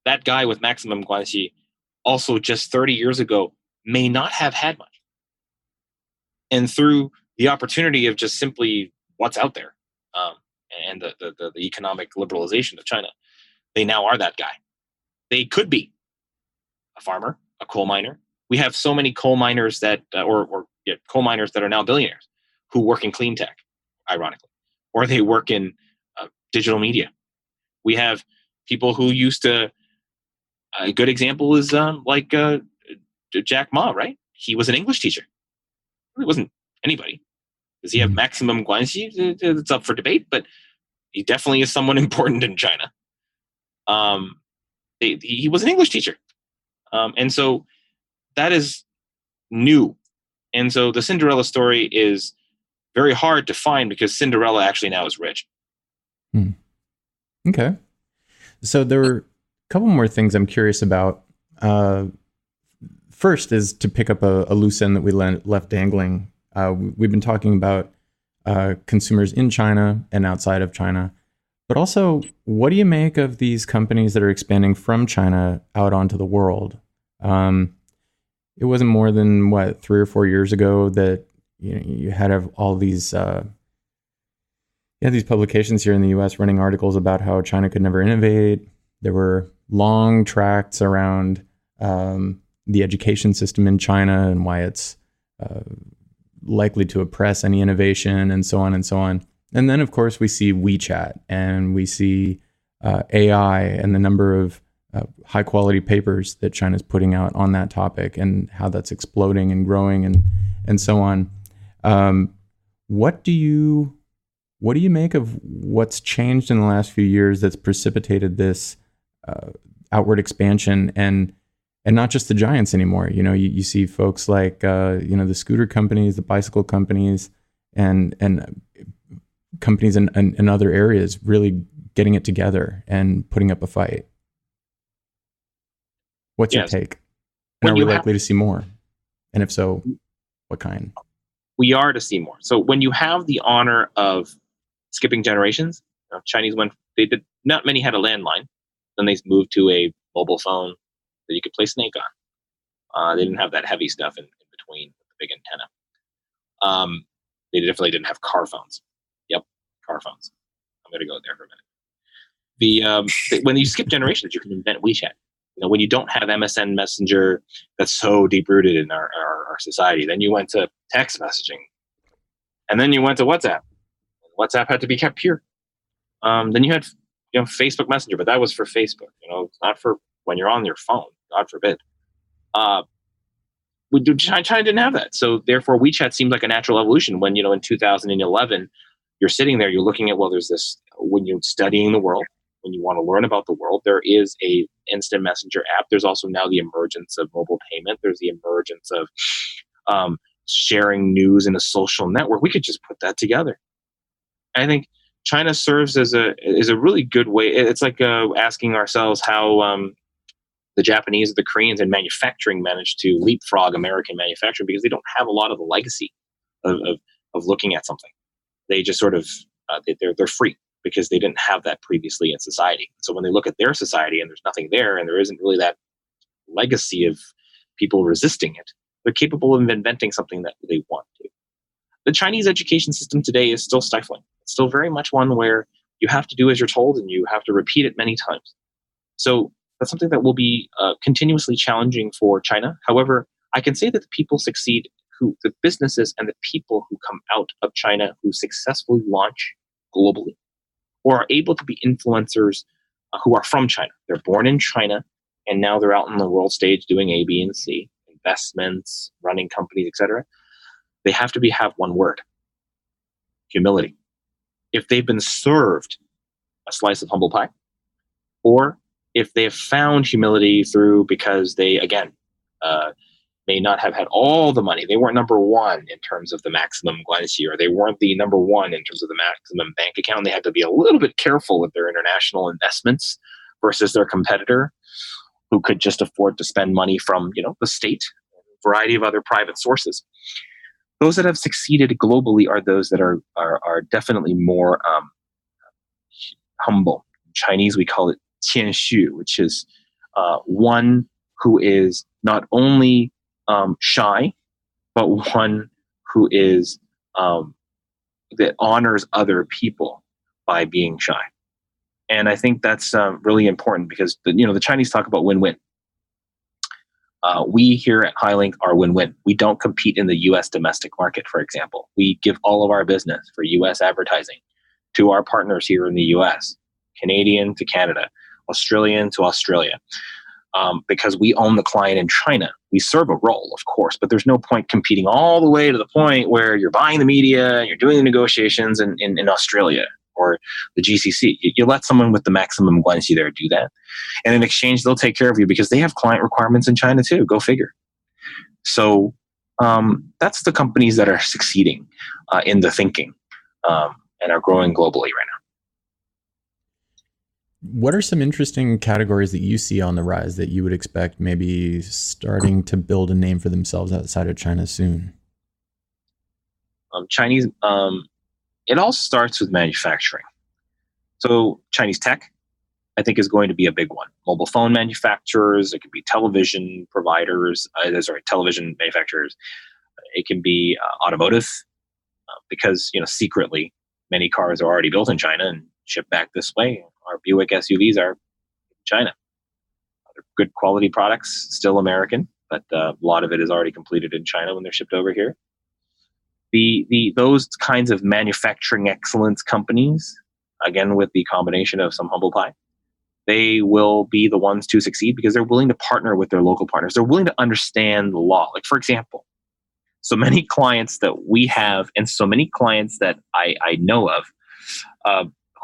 that guy with maximum guanxi also just 30 years ago may not have had much. And through the opportunity of just simply what's out there and the economic liberalization of China, they now are that guy. They could be a farmer, a coal miner. We have so many coal miners that, coal miners that are now billionaires who work in clean tech, ironically, or they work in digital media. We have people who used to. A good example is Jack Ma, right? He was an English teacher. He wasn't anybody. Does he have maximum guanxi? It's up for debate, but he definitely is someone important in China. He was an English teacher. And so that is new. And so the Cinderella story is very hard to find because Cinderella actually now is rich. Okay. So there were a couple more things I'm curious about. First is to pick up a loose end that we left dangling. We've been talking about consumers in China and outside of China. But also, what do you make of these companies that are expanding from China out onto the world? It wasn't more than 3 or 4 years ago that you had all these these publications here in the U.S. running articles about how China could never innovate. There were long tracts around the education system in China and why it's likely to oppress any innovation, and so on and so on. And then, of course, we see WeChat and we see AI and the number of high-quality papers that China's putting out on that topic and how that's exploding and growing and so on. What do you make of what's changed in the last few years that's precipitated this outward expansion and not just the giants anymore? You see folks like the scooter companies, the bicycle companies, and companies in other areas really getting it together and putting up a fight. What's your take? And are we likely to see more? And if so, what kind? We are to see more. So when you have the honor of skipping generations, Chinese not many had a landline. Then they moved to a mobile phone that you could play Snake on. They didn't have that heavy stuff in between, the big antenna. They definitely didn't have car phones. Yep, car phones. I'm going to go there for a minute. When you skip generations, you can invent WeChat. When you don't have MSN Messenger, that's so deep rooted in our society, then you went to text messaging, and then you went to WhatsApp. WhatsApp had to be kept pure. Then you had Facebook Messenger, but that was for Facebook. Not for when you're on your phone. God forbid. China didn't have that, so therefore WeChat seemed like a natural evolution. When in 2011, you're sitting there, you're looking at there's this, when you're studying the world, when you want to learn about the world, there is a instant messenger app. There's also now the emergence of mobile payment. There's the emergence of sharing news in a social network. We could just put that together. I think China serves as a really good way. It's like asking ourselves how the Japanese or the Koreans in manufacturing managed to leapfrog American manufacturing, because they don't have a lot of the legacy of looking at something. They just sort of they're free, because they didn't have that previously in society. So when they look at their society and there's nothing there, and there isn't really that legacy of people resisting it, they're capable of inventing something that they want to. The Chinese education system today is still stifling. It's still very much one where you have to do as you're told, and you have to repeat it many times. So that's something that will be continuously challenging for China. However, I can say that the people succeed, the businesses and the people who come out of China who successfully launch globally, or are able to be influencers who are from China. They're born in China, and now they're out on the world stage doing A, B, and C, investments, running companies, etc. They have to have one word: humility. If they've been served a slice of humble pie, or if they have found humility because they, again, may not have had all the money. They weren't number one in terms of the maximum guanxi, or they weren't the number one in terms of the maximum bank account. They had to be a little bit careful with their international investments versus their competitor, who could just afford to spend money from the state, a variety of other private sources. Those that have succeeded globally are those that are definitely more humble. In Chinese, we call it 谦虚, which is one who is not only shy, but one who is that honors other people by being shy. And I think that's really important, because the Chinese talk about win-win. We here at Hylink are win-win. We don't compete in the U.S. domestic market, for example. We give all of our business for U.S. advertising to our partners here in the U.S., Canadian to Canada, Australian to Australia. Because we own the client in China. We serve a role, of course, but there's no point competing all the way to the point where you're buying the media and you're doing the negotiations in Australia or the GCC. You let someone with the maximum guanxi there do that, and in exchange, they'll take care of you because they have client requirements in China too. Go figure. So that's the companies that are succeeding in the thinking and are growing globally right now. What are some interesting categories that you see on the rise that you would expect maybe starting to build a name for themselves outside of China soon? Chinese, it all starts with manufacturing. So Chinese tech, I think, is going to be a big one. Mobile phone manufacturers, it could be television providers, television manufacturers. It can be automotive, because secretly many cars are already built in China and shipped back this way. Our Buick SUVs are in China. They're good quality products, still American, but a lot of it is already completed in China when they're shipped over here. Those kinds of manufacturing excellence companies, again with the combination of some humble pie, they will be the ones to succeed because they're willing to partner with their local partners. They're willing to understand the law. Like, for example, so many clients that we have, and so many clients that I know of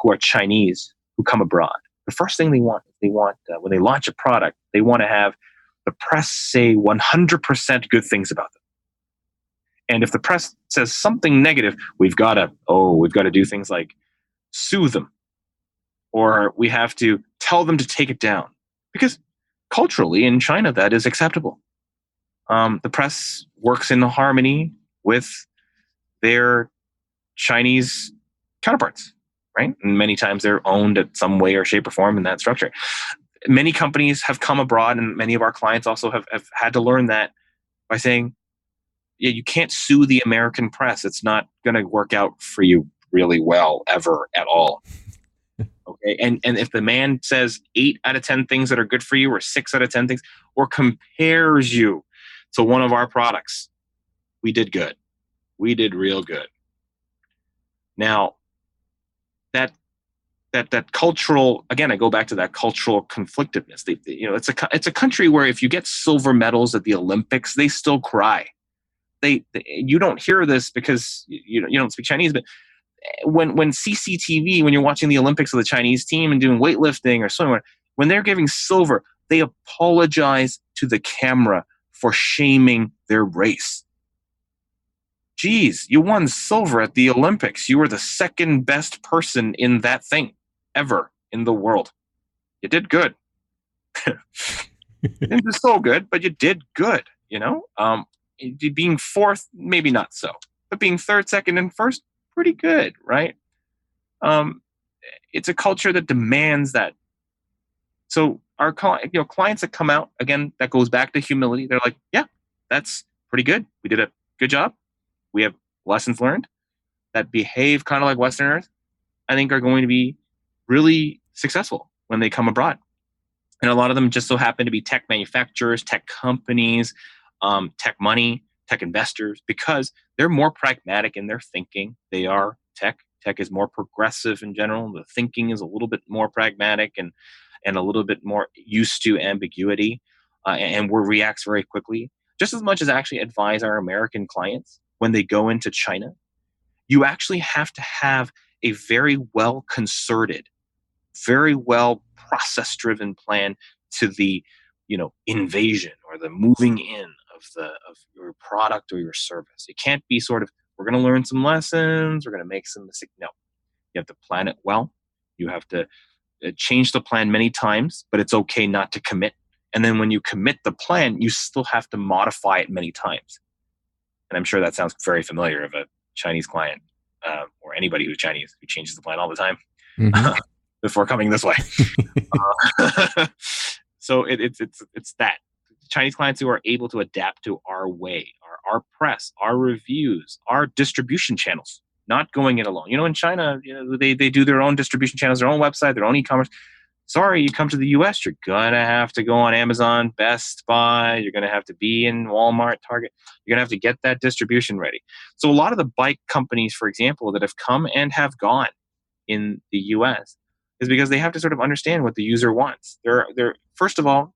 who are Chinese, who come abroad, the first thing they want when they launch a product, they want to have the press say 100% good things about them. And if the press says something negative, we've got to do things like sue them, or we have to tell them to take it down, because culturally in China that is acceptable. The press works in harmony with their Chinese counterparts, right? And many times they're owned at some way or shape or form in that structure. Many companies have come abroad, and many of our clients also have had to learn that by saying, you can't sue the American press. It's not going to work out for you really well ever at all. Okay. And if the man says 8 out of 10 things that are good for you, or 6 out of 10 things, or compares you to one of our products, we did good. We did real good. Now, that cultural, again, I go back to that cultural conflictedness. It's a country where if you get silver medals at the Olympics, they still cry. You don't hear this because you don't speak Chinese, but when CCTV, when you're watching the Olympics of the Chinese team and doing weightlifting or swimming, when they're giving silver, they apologize to the camera for shaming their race. Geez, you won silver at the Olympics. You were the second best person in that thing ever in the world. You did good. You didn't do so good, but you did good, being fourth, maybe not so, but being third, second, and first, pretty good, right? It's a culture that demands that. So our clients that come out, again, that goes back to humility. They're like, yeah, that's pretty good. We did a good job. We have lessons learned that behave kind of like Westerners, I think are going to be really successful when they come abroad. And a lot of them just so happen to be tech manufacturers, tech companies, tech money, tech investors, because they're more pragmatic in their thinking. They are tech. Tech is more progressive in general. The thinking is a little bit more pragmatic and a little bit more used to ambiguity, and reacts very quickly. Just as much as I actually advise our American clients when they go into China, you actually have to have a very well concerted, very well process-driven plan to the invasion or the moving in of your product or your service. It can't be sort of, we're going to learn some lessons, we're going to make some mistakes. No, you have to plan it well. You have to change the plan many times, but it's okay not to commit. And then when you commit the plan, you still have to modify it many times. And I'm sure that sounds very familiar of a Chinese client, or anybody who's Chinese who changes the plan all the time before coming this way. So it's that. Chinese clients who are able to adapt to our way, our press, our reviews, our distribution channels, not going it alone. In China, they do their own distribution channels, their own website, their own e-commerce. Sorry, you come to the US, you're going to have to go on Amazon, Best Buy, you're going to have to be in Walmart, Target. You're going to have to get that distribution ready. So a lot of the bike companies, for example, that have come and have gone in the US is because they have to sort of understand what the user wants. They're first of all,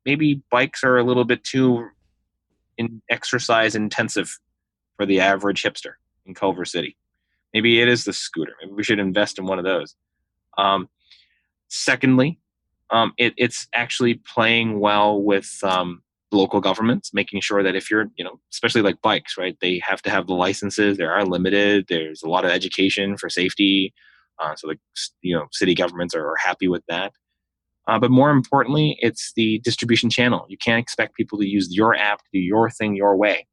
maybe bikes are a little bit too exercise intensive for the average hipster in Culver City. Maybe it is the scooter. Maybe we should invest in one of those. Secondly, it's actually playing well with local governments, making sure that if you're, especially like bikes, right? They have to have the licenses. They are limited. There's a lot of education for safety. So city governments are happy with that. But more importantly, it's the distribution channel. You can't expect people to use your app to do your thing your way.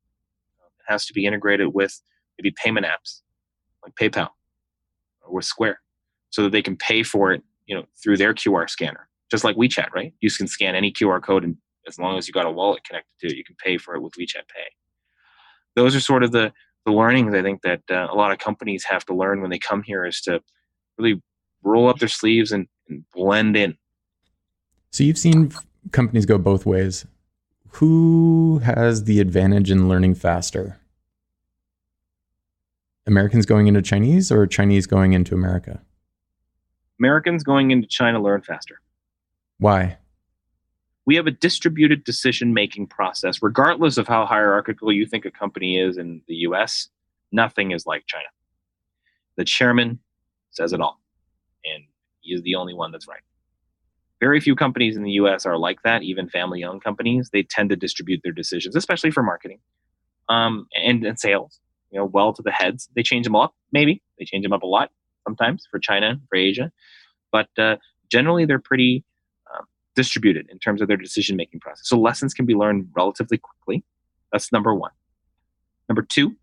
It has to be integrated with maybe payment apps like PayPal or with Square, so that they can pay for it, through their QR scanner, just like WeChat, right? You can scan any QR code, and as long as you got a wallet connected to it, you can pay for it with WeChat Pay. Those are sort of the learnings I think that a lot of companies have to learn when they come here, is to really roll up their sleeves and blend in. So you've seen companies go both ways. Who has the advantage in learning faster? Americans going into Chinese, or Chinese going into America? Americans going into China learn faster. Why? We have a distributed decision-making process. Regardless of how hierarchical you think a company is in the US, nothing is like China. The chairman says it all, and he is the only one that's right. Very few companies in the US are like that, even family-owned companies. They tend to distribute their decisions, especially for marketing and sales, well to the heads. They change them up, maybe. They change them up a lot sometimes for China, for Asia. But generally, they're pretty distributed in terms of their decision-making process. So lessons can be learned relatively quickly. That's number one. Number two,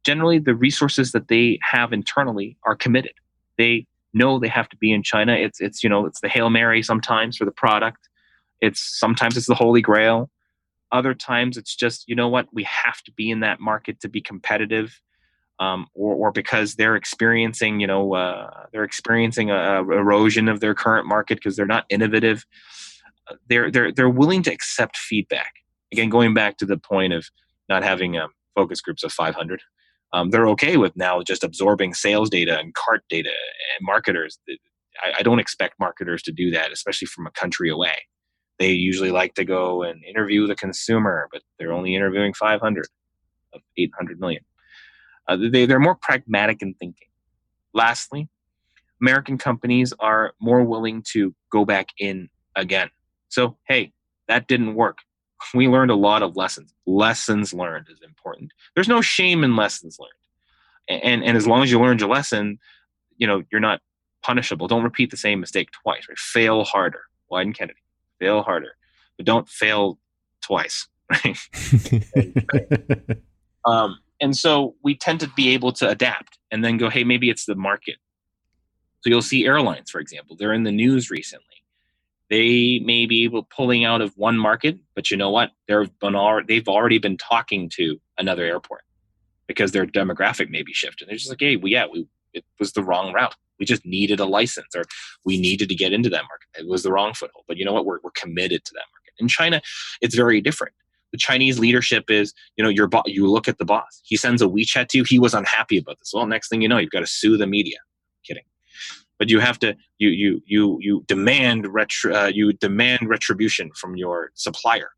generally, the resources that they have internally are committed. They know they have to be in China. It's the Hail Mary sometimes for the product. Sometimes it's the Holy Grail. Other times it's just, you know what, we have to be in that market to be competitive, or because they're experiencing, erosion of their current market because they're not innovative. They're willing to accept feedback. Again, going back to the point of not having focus groups of 500, they're okay with now just absorbing sales data and cart data and marketers. I don't expect marketers to do that, especially from a country away. They usually like to go and interview the consumer, but they're only interviewing 500 of 800 million. They're more pragmatic in thinking. Lastly, American companies are more willing to go back in again. So, hey, that didn't work. We learned a lot of lessons. Lessons learned is important. There's no shame in lessons learned. And as long as you learned your lesson, you're not punishable. Don't repeat the same mistake twice, right? Fail harder. Wyden Kennedy. Fail harder. But don't fail twice, right? And so we tend to be able to adapt and then go, hey, maybe it's the market. So you'll see airlines, for example, they're in the news recently. They may be pulling out of one market, but you know what? They've already been talking to another airport because their demographic may be shifted. They're just like, hey, it was the wrong route. We just needed a license, or we needed to get into that market. It was the wrong foothold. But you know what? We're committed to that market. In China, it's very different. The Chinese leadership is, you look at the boss. He sends a WeChat to you. He was unhappy about this. Well, next thing you know, you've got to sue the media. Kidding. But you have to you demand retribution from your supplier.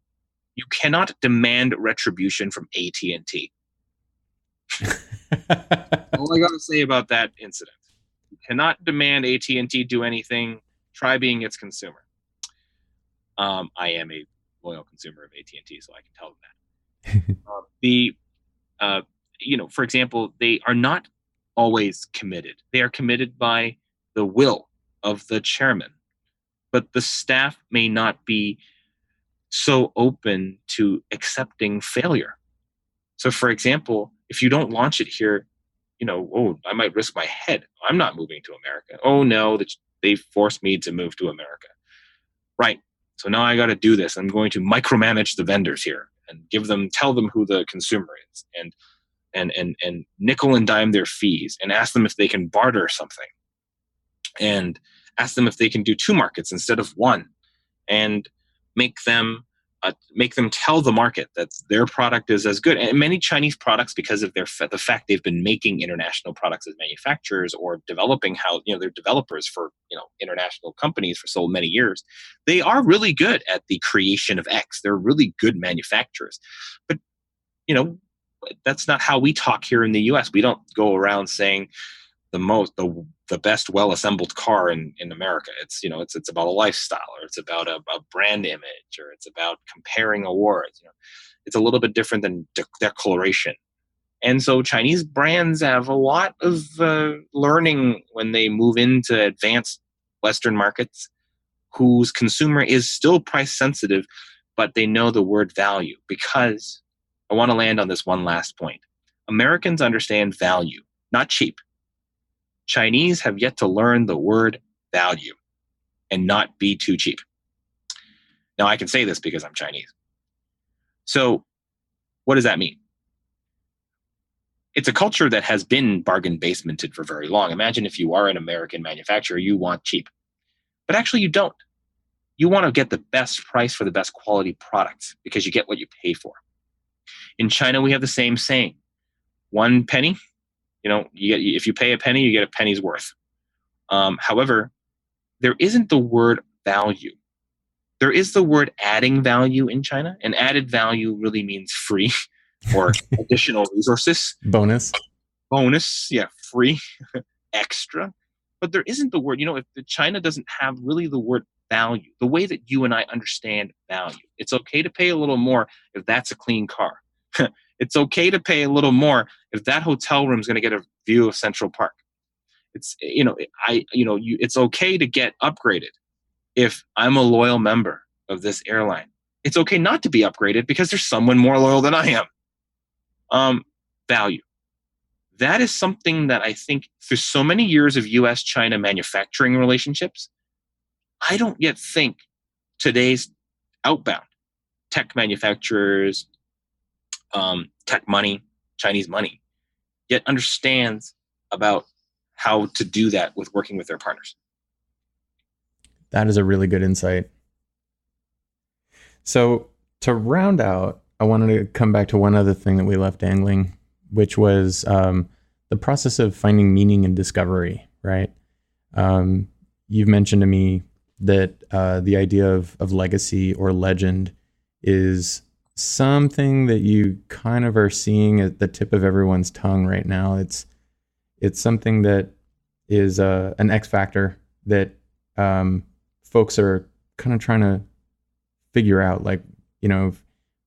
You cannot demand retribution from AT&T. All I got to say about that incident. You cannot demand AT&T do anything. Try being its consumer. I am a loyal consumer of AT&T, so I can tell them that. For example, they are not always committed. They are committed by the will of the chairman, but the staff may not be so open to accepting failure. So, for example, if you don't launch it here, I might risk my head. I'm not moving to America. Oh no, they forced me to move to America. Right. So now I got to do this. I'm going to micromanage the vendors here and tell them who the consumer is, and nickel and dime their fees, and ask them if they can barter something, and ask them if they can do 2 markets instead of 1, and make them tell the market that their product is as good. And many Chinese products, because of the fact they've been making international products as manufacturers, or developing they're developers for international companies for so many years, they are really good at the creation of X. They're really good manufacturers. But that's not how we talk here in the US. We don't go around saying the best well-assembled car in America. It's about a lifestyle, or it's about a brand image, or it's about comparing awards. It's a little bit different than declaration. And so Chinese brands have a lot of learning when they move into advanced Western markets, whose consumer is still price sensitive, but they know the word value. Because I want to land on this one last point. Americans understand value, not cheap. Chinese have yet to learn the word value and not be too cheap. Now, I can say this because I'm Chinese. So what does that mean? It's a culture that has been bargain basemented for very long. Imagine if you are an American manufacturer, you want cheap. But actually you don't. You want to get the best price for the best quality products because you get what you pay for. In China, we have the same saying. 1 penny, if you pay a penny, you get a penny's worth. However, there isn't the word value. There is the word adding value in China, and added value really means free or additional resources. Bonus, yeah, free, extra. But there isn't the word, if China doesn't have really the word value, the way that you and I understand value. It's okay to pay a little more if that's a clean car. It's okay to pay a little more if that hotel room is going to get a view of Central Park. It's it's okay to get upgraded if I'm a loyal member of this airline. It's okay not to be upgraded because there's someone more loyal than I am. Value. That is something that I think through so many years of US-China manufacturing relationships, I don't yet think today's outbound tech manufacturers, tech money, Chinese money, yet understands about how to do that with working with their partners. That is a really good insight. So to round out, I wanted to come back to one other thing that we left dangling, which was the process of finding meaning and discovery, right? You've mentioned to me that the idea of legacy or legend is something that you kind of are seeing at the tip of everyone's tongue right now. It's something that is an X factor that folks are kind of trying to figure out, like, you know,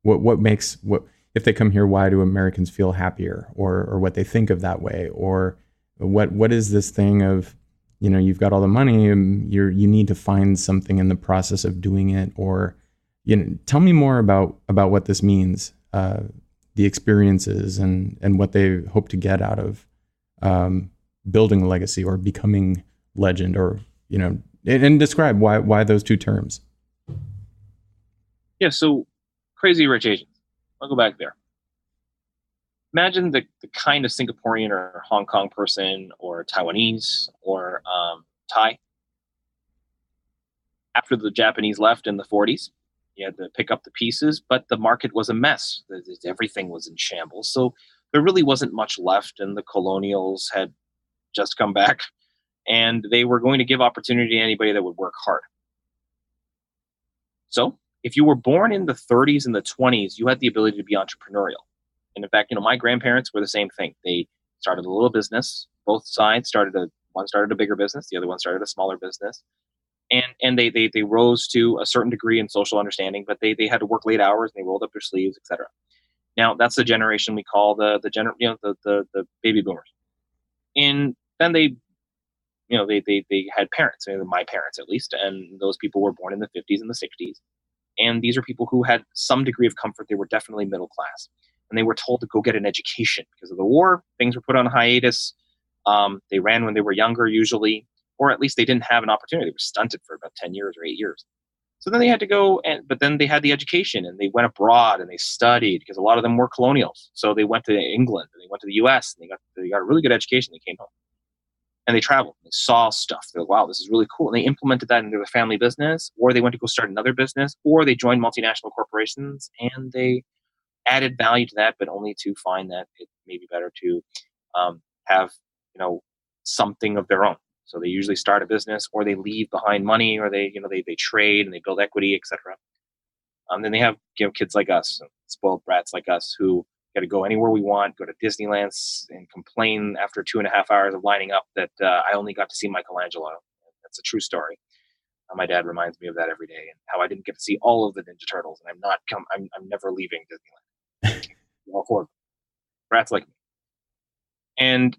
what makes, what if they come here, why do Americans feel happier, or what they think of that way, or what is this thing of, you know, you've got all the money and you need to find something in the process of doing it, or, you know, tell me more about what this means, the experiences and what they hope to get out of building a legacy or becoming legend, or, you know, and describe why those two terms. Yeah, so Crazy Rich Asians. I'll go back there. Imagine the kind of Singaporean or Hong Kong person or Taiwanese or Thai. After the Japanese left in the 40s, you had to pick up the pieces, but the market was a mess. Everything was in shambles. So there really wasn't much left, and the colonials had just come back, and they were going to give opportunity to anybody that would work hard. So if you were born in the 30s and the 20s, you had the ability to be entrepreneurial. And in fact, you know, my grandparents were the same thing. They started a little business. Both sides one started a bigger business, the other one started a smaller business. And they rose to a certain degree in social understanding, but they had to work late hours and they rolled up their sleeves, etc. Now that's the generation we call the baby boomers. And then they had parents, my parents at least, and those people were born in the 50s and the 60s. And these are people who had some degree of comfort. They were definitely middle class. And they were told to go get an education because of the war. Things were put on hiatus. They ran when they were younger, usually, or at least they didn't have an opportunity. They were stunted for about 10 years or 8 years. So then they had to go, but then they had the education and they went abroad and they studied, because a lot of them were colonials. So they went to England and they went to the US and they got a really good education. They came home and they traveled and they saw stuff. They're like, wow, this is really cool. And they implemented that into their family business, or they went to go start another business, or they joined multinational corporations and they added value to that, but only to find that it may be better to have, you know, something of their own. So they usually start a business, or they leave behind money, or they trade and they build equity, etc. Then they have, you know, kids like us, spoiled brats like us, who got to go anywhere we want, go to Disneyland and complain after 2.5 hours of lining up that I only got to see Michelangelo. That's a true story. My dad reminds me of that every day, and how I didn't get to see all of the Ninja Turtles, and I'm never leaving Disneyland. All four of them. Brats like me.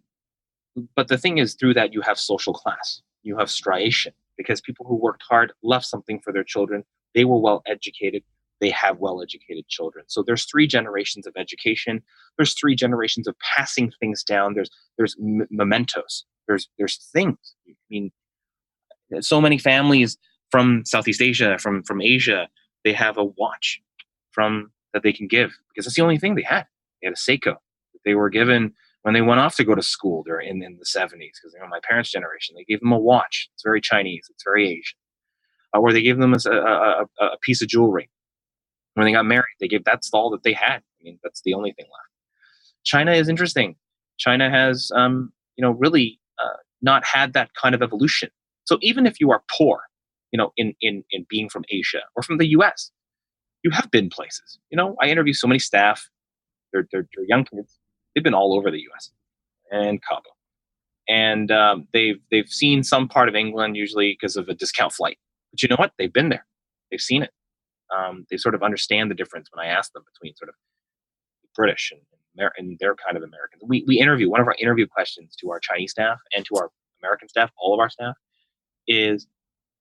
But the thing is, through that, you have social class, you have striation, because people who worked hard left something for their children. They were well educated. They have well educated children. So there's 3 generations of education. There's 3 generations of passing things down. There's mementos. There's things. I mean, so many families from Southeast Asia, from Asia, they have a watch that they can give, because that's the only thing they had. They had a Seiko that they were given when they went off to go to school there in the 70s, because, you know, my parents' generation, they gave them a watch. It's very Chinese. It's very Asian. Or they gave them a piece of jewelry. When they got married, that's all that they had. I mean, that's the only thing left. China is interesting. China has, really not had that kind of evolution. So even if you are poor, you know, in being from Asia or from the U.S., you have been places. You know, I interview so many staff. They're young kids. They've been all over the U.S. and Cabo, and they've seen some part of England, usually because of a discount flight. But you know what? They've been there. They've seen it. They sort of understand the difference when I ask them between sort of British and their kind of Americans. We interview, one of our interview questions to our Chinese staff and to our American staff, all of our staff, is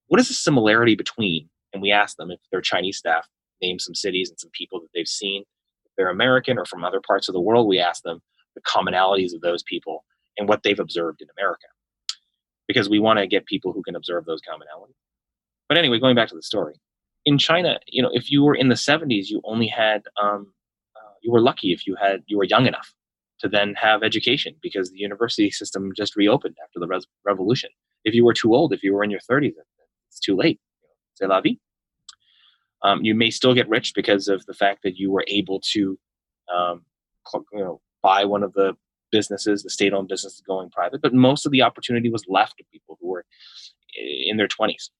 what is the similarity between, and we ask them, if they're Chinese staff, name some cities and some people that they've seen. If they're American or from other parts of the world, we ask them the commonalities of those people and what they've observed in America, because we want to get people who can observe those commonalities. But anyway, going back to the story, in China, if you were in the 70s, you only had you were lucky if you were young enough to then have education because the university system just reopened after the revolution. If you were too old, if you were in your 30s, it's too late. C'est la vie. You may still get rich because of the fact that you were able to, um, buy one of the businesses, the state-owned business going private. But most of the opportunity was left to people who were in their 20s.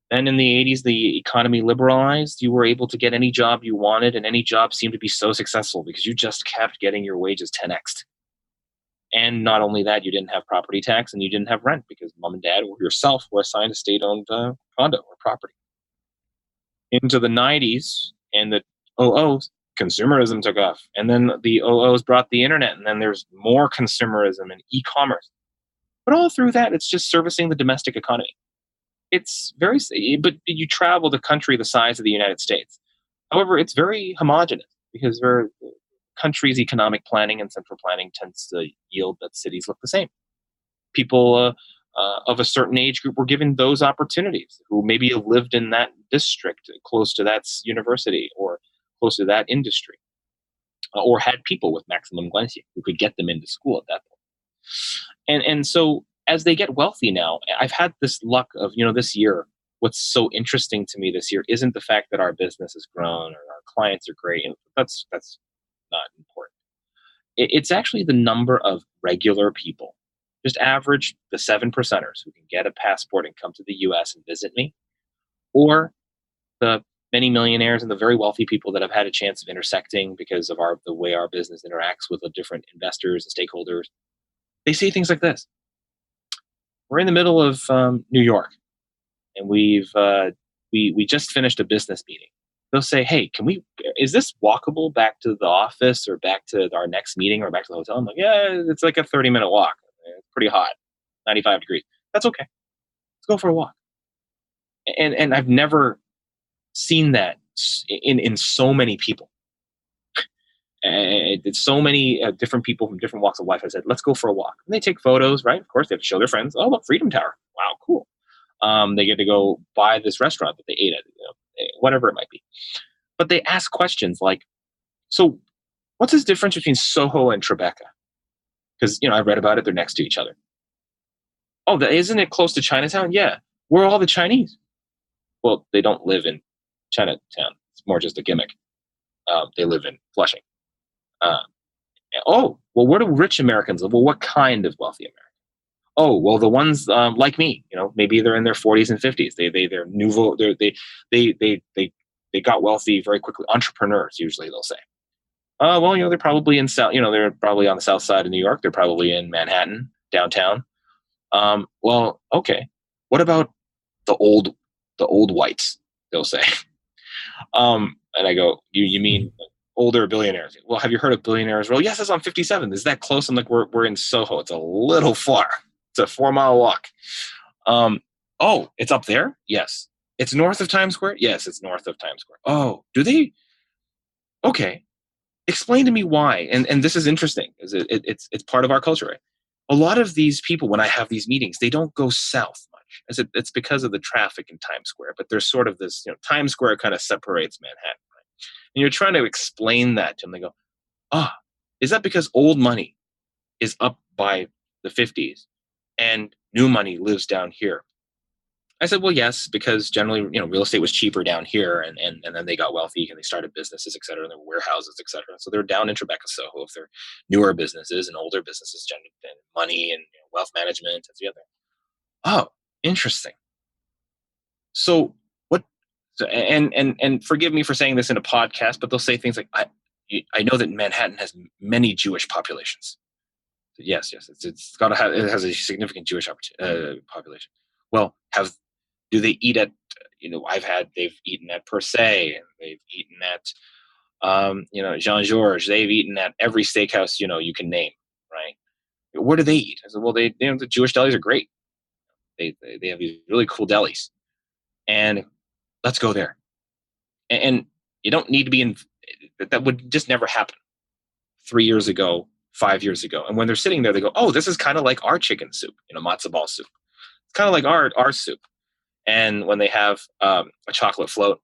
Then in the 80s, the economy liberalized. You were able to get any job you wanted, and any job seemed to be so successful because you just kept getting your wages 10x'd. And not only that, you didn't have property tax and you didn't have rent because mom and dad or yourself were assigned a state-owned condo or property. Into the 90s and the 00s, consumerism took off. And then the 00s brought the internet, and then there's more consumerism and e-commerce. But all through that, it's just servicing the domestic economy. It's very, but you travel the country the size of the United States. However, it's very homogenous because the country's economic planning and central planning tends to yield that cities look the same. People of a certain age group were given those opportunities who maybe lived in that district close to that university or close to that industry, or had people with maximum guanxi who could get them into school at that point. And so as they get wealthy now, I've had this luck of, this year, what's so interesting to me this year isn't the fact that our business has grown or our clients are great. And that's not important. It's actually the number of regular people, just average, the 7%ers who can get a passport and come to the US and visit me, or the many millionaires and the very wealthy people that have had a chance of intersecting because of the way our business interacts with the different investors and stakeholders. They say things like this. We're in the middle of New York, and we just finished a business meeting. They'll say, "Hey, is this walkable back to the office or back to our next meeting or back to the hotel?" I'm like, "Yeah, it's like a 30-minute walk. It's pretty hot, 95 degrees. That's okay. Let's go for a walk." And I've never seen that in so many people. It's so many different people from different walks of life. I said, "Let's go for a walk." And they take photos, right? Of course, they have to show their friends. "Oh, look, Freedom Tower. Wow, cool." They get to go by this restaurant that they ate at, whatever it might be. But they ask questions like, "So, what's this difference between Soho and Tribeca?" Because I read about it; they're next to each other. "Oh, isn't it close to Chinatown?" "Yeah." "Where are all the Chinese?" "Well, they don't live in Chinatown. It's more just a gimmick. They live in Flushing." "Oh, well, where do rich Americans live?" "Well, what kind of wealthy American?" "Oh, well, the ones like me. Maybe they're in their 40s and 50s. They're nouveau. They got wealthy very quickly. Entrepreneurs, usually they'll say. Well, they're probably in south. They're probably on the south side of New York. They're probably in Manhattan, downtown. Well, okay. What about the old whites?" They'll say. And I go, "You mean older billionaires?" "Well, have you heard of Billionaires Row?" "Yes, it's on 57. Is that close?" I'm like, we're in Soho. It's a little far. It's a 4-mile walk. "Oh, it's up there?" "Yes." "It's north of Times Square?" "Yes, it's north of Times Square." "Oh, do they? Okay. Explain to me why." And this is interesting because it's part of our culture, right? A lot of these people, when I have these meetings, they don't go south much. It's because of the traffic in Times Square. But there's sort of this, Times Square kind of separates Manhattan. And you're trying to explain that to them. They go, is that because old money is up by the 50s and new money lives down here? I said, well, yes, because generally, real estate was cheaper down here, and then they got wealthy and they started businesses, et cetera, and their warehouses, et cetera. So they're down in Tribeca, Soho, if they're newer businesses and older businesses, and money and wealth management and the other. Oh, interesting. So what? And forgive me for saying this in a podcast, but they'll say things like, I know that Manhattan has many Jewish populations. Yes, it's got to have, it has a significant Jewish population. Well, do they eat at, they've eaten at Per Se, and they've eaten at, Jean-Georges. They've eaten at every steakhouse, you can name, right? Where do they eat? I said, well, the Jewish delis are great. They have these really cool delis, and let's go there. And you don't need to be in, that would just never happen 3 years ago, 5 years ago. And when they're sitting there, they go, oh, this is kind of like our chicken soup, matzo ball soup. It's kind of like our soup. And when they have a chocolate float,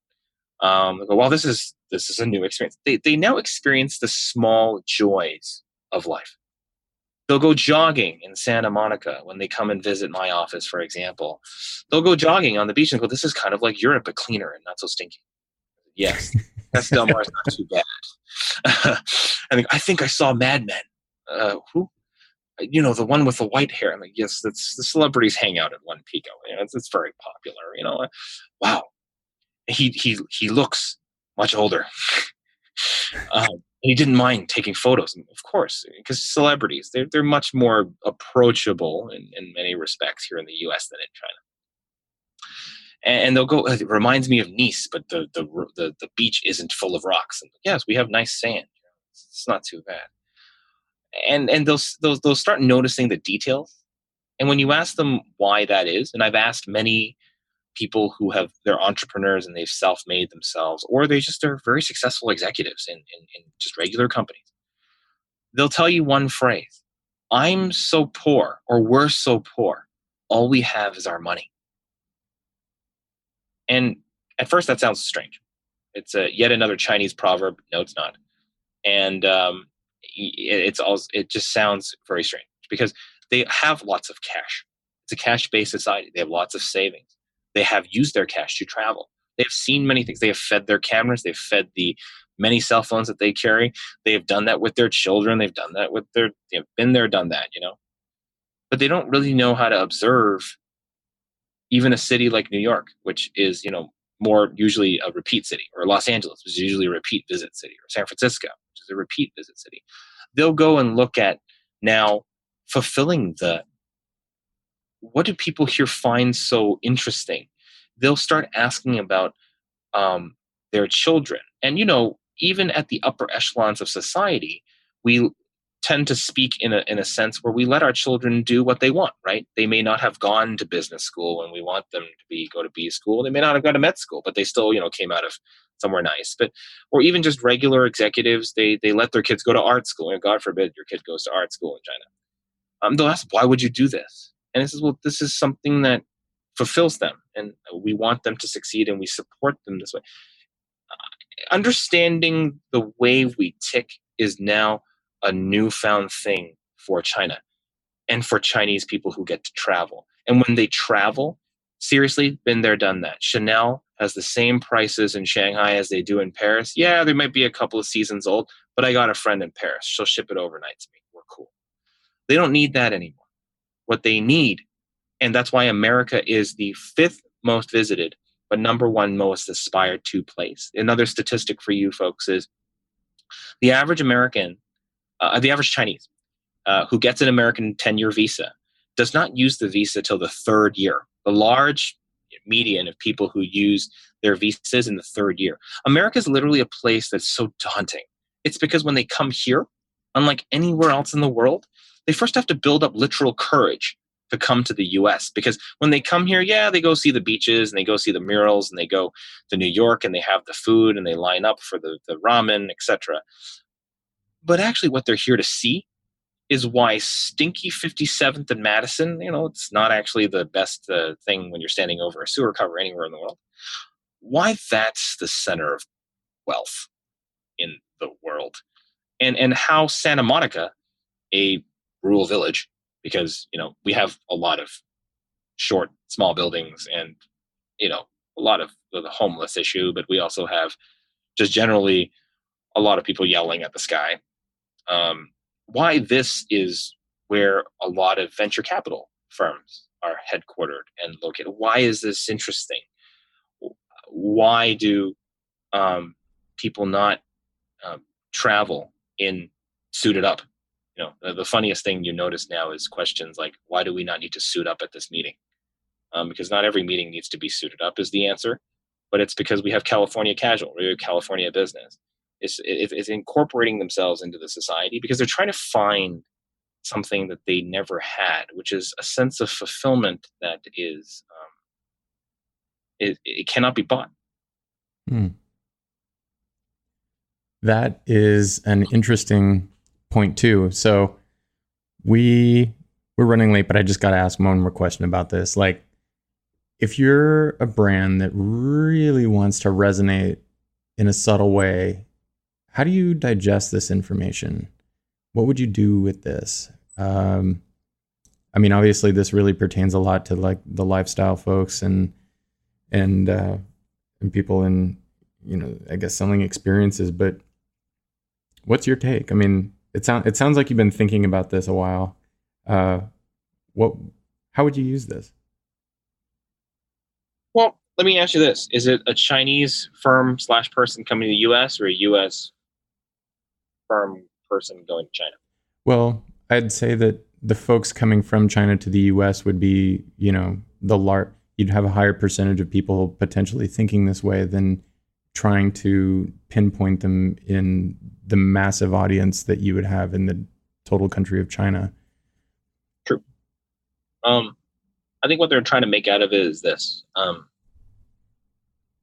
they go, well, this is a new experience. They now experience the small joys of life. They'll go jogging in Santa Monica when they come and visit my office, for example. They'll go jogging on the beach and go, this is kind of like Europe, but cleaner and not so stinky. Yes, that's Del Mar's not too bad. I think I saw Mad Men. Who? The one with the white hair. I'm like, yes, that's the celebrities hang out at One Pico. It's very popular. Wow, he looks much older. He didn't mind taking photos, of course, because celebrities, they're much more approachable in many respects here in the U.S. than in China. And they'll go. It reminds me of Nice, but the beach isn't full of rocks. And yes, we have nice sand. It's not too bad. And they'll start noticing the details. And when you ask them why that is, and I've asked many people who they're entrepreneurs and they've self-made themselves, or they're very successful executives in just regular companies. They'll tell you one phrase: I'm so poor, or we're so poor, all we have is our money. And at first that sounds strange. It's yet another Chinese proverb. No, it's not. And it just sounds very strange because they have lots of cash. It's a cash-based society. They have lots of savings. They have used their cash to travel. They've seen many things. They have fed their cameras. They've fed the many cell phones that they carry. They have done that with their children. They've done that with they've been there, done that, But they don't really know how to observe even a city like New York, which is, more usually a repeat city, or Los Angeles, which is usually a repeat visit city, or San Francisco, which is a repeat visit city. They'll go and look at now fulfilling what do people here find so interesting? They'll start asking about their children. And, even at the upper echelons of society, we tend to speak in a sense where we let our children do what they want, right? They may not have gone to business school when we want them to go to B school. They may not have gone to med school, but they still, came out of somewhere nice. Or even just regular executives, they let their kids go to art school. And God forbid your kid goes to art school in China. They'll ask, why would you do this? And this is something that fulfills them, and we want them to succeed, and we support them this way. Understanding the way we tick is now a newfound thing for China and for Chinese people who get to travel. And when they travel, seriously, been there, done that. Chanel has the same prices in Shanghai as they do in Paris. Yeah, they might be a couple of seasons old, but I got a friend in Paris. She'll ship it overnight to me. We're cool. They don't need that anymore. What they need, and that's why America is the 5th most visited, but number 1 most aspired to place. Another statistic for you folks is the average American, the average Chinese who gets an American 10-year visa does not use the visa till the 3rd year. The large median of people who use their visas in the 3rd year. America is literally a place that's so daunting. It's because when they come here, unlike anywhere else in the world, they first have to build up literal courage to come to the US, because when they come here, they go see the beaches and they go see the murals and they go to New York and they have the food and they line up for the ramen, etc. But actually what they're here to see is why stinky 57th and Madison, it's not actually the best thing when you're standing over a sewer cover anywhere in the world. Why that's the center of wealth in the world. And how Santa Monica, a rural village, because we have a lot of short, small buildings and a lot of the homeless issue, but we also have just generally a lot of people yelling at the sky. Why this is where a lot of venture capital firms are headquartered and located. Why is this interesting? Why do people not travel in suited up? The funniest thing you notice now is questions like, why do we not need to suit up at this meeting? Because not every meeting needs to be suited up is the answer, but it's because we have California casual, we have California business. It's incorporating themselves into the society because they're trying to find something that they never had, which is a sense of fulfillment that is, it cannot be bought. That is an interesting point too. So we're running late, but I just got to ask one more question about this. Like, if you're a brand that really wants to resonate in a subtle way, how do you digest this information? What would you do with this? I mean, obviously, this really pertains a lot to like the lifestyle folks and people in, I guess selling experiences. But what's your take? I mean, it sounds like you've been thinking about this a while. How would you use this? Well, let me ask you this: is it a Chinese firm / person coming to the U.S. or a U.S. firm person going to China? Well, I'd say that the folks coming from China to the U.S. would be, you'd have a higher percentage of people potentially thinking this way than trying to pinpoint them in the massive audience that you would have in the total country of China. True. I think what they're trying to make out of it is this.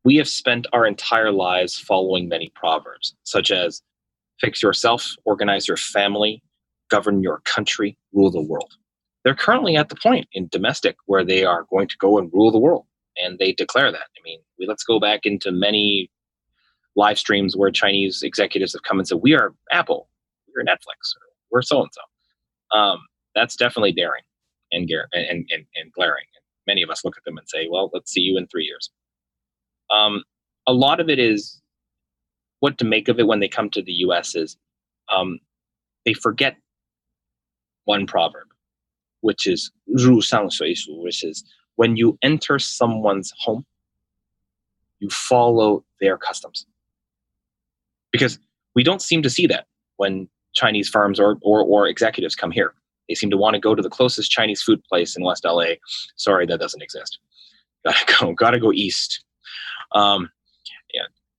We have spent our entire lives following many proverbs, such as fix yourself, organize your family, govern your country, rule the world. They're currently at the point in domestic where they are going to go and rule the world. And they declare that. I mean, let's go back into many live streams where Chinese executives have come and said, we are Apple, we're Netflix, or we're so-and-so. That's definitely daring and glaring. And many of us look at them and say, well, let's see you in 3 years. A lot of it is what to make of it when they come to the U.S. is they forget one proverb, which is 入乡随俗, which is when you enter someone's home, you follow their customs. Because we don't seem to see that when Chinese firms or executives come here. They seem to want to go to the closest Chinese food place in West LA. Sorry, that doesn't exist. Gotta go east.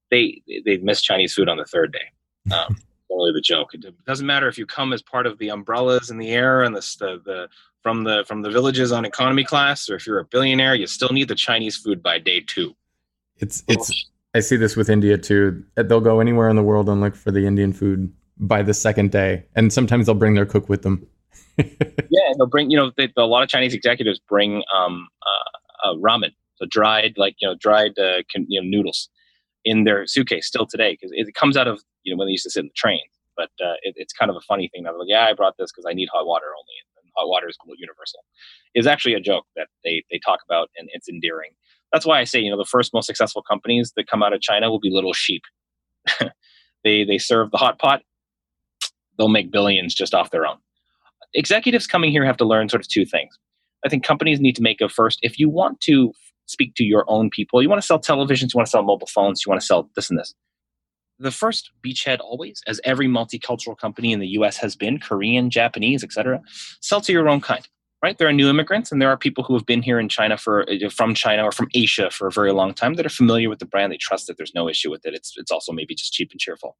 They miss Chinese food on the third day. Only the joke. It doesn't matter if you come as part of the umbrellas in the air and from the villages on economy class, or if you're a billionaire, you still need the Chinese food by day 2. It's. I see this with India too. They'll go anywhere in the world and look for the Indian food by the second day, and sometimes they'll bring their cook with them. Yeah, and they'll bring. A lot of Chinese executives bring ramen, so dried noodles in their suitcase still today, because it comes out of when they used to sit in the train. But it's kind of a funny thing now. They're like, yeah, I brought this because I need hot water only, and hot water is universal. It's actually a joke that they talk about, and it's endearing. That's why I say the first most successful companies that come out of China will be little sheep. They serve the hot pot. They'll make billions just off their own. Executives coming here have to learn sort of two things. I think companies need to make a first, if you want to speak to your own people, you want to sell televisions, you want to sell mobile phones, you want to sell this and this. The first beachhead always, as every multicultural company in the US has been, Korean, Japanese, etc., sell to your own kind, right? There are new immigrants, and there are people who have been here in China from China or from Asia for a very long time that are familiar with the brand. They trust that there's no issue with it. It's also maybe just cheap and cheerful.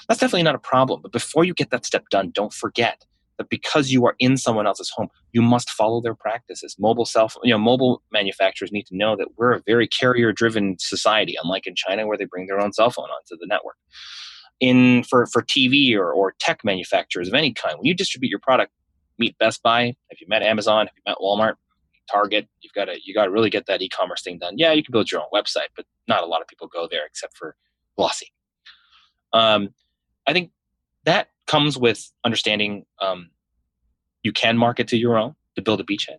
That's definitely not a problem. But before you get that step done, don't forget that because you are in someone else's home, you must follow their practices. Mobile manufacturers need to know that we're a very carrier-driven society, unlike in China where they bring their own cell phone onto the network. For TV or tech manufacturers of any kind, when you distribute your product, meet Best Buy. Have you met Amazon? Have you met Walmart? Target? You got to really get that e-commerce thing done. Yeah, you can build your own website, but not a lot of people go there except for glossy. I think that comes with understanding you can market to your own to build a beachhead.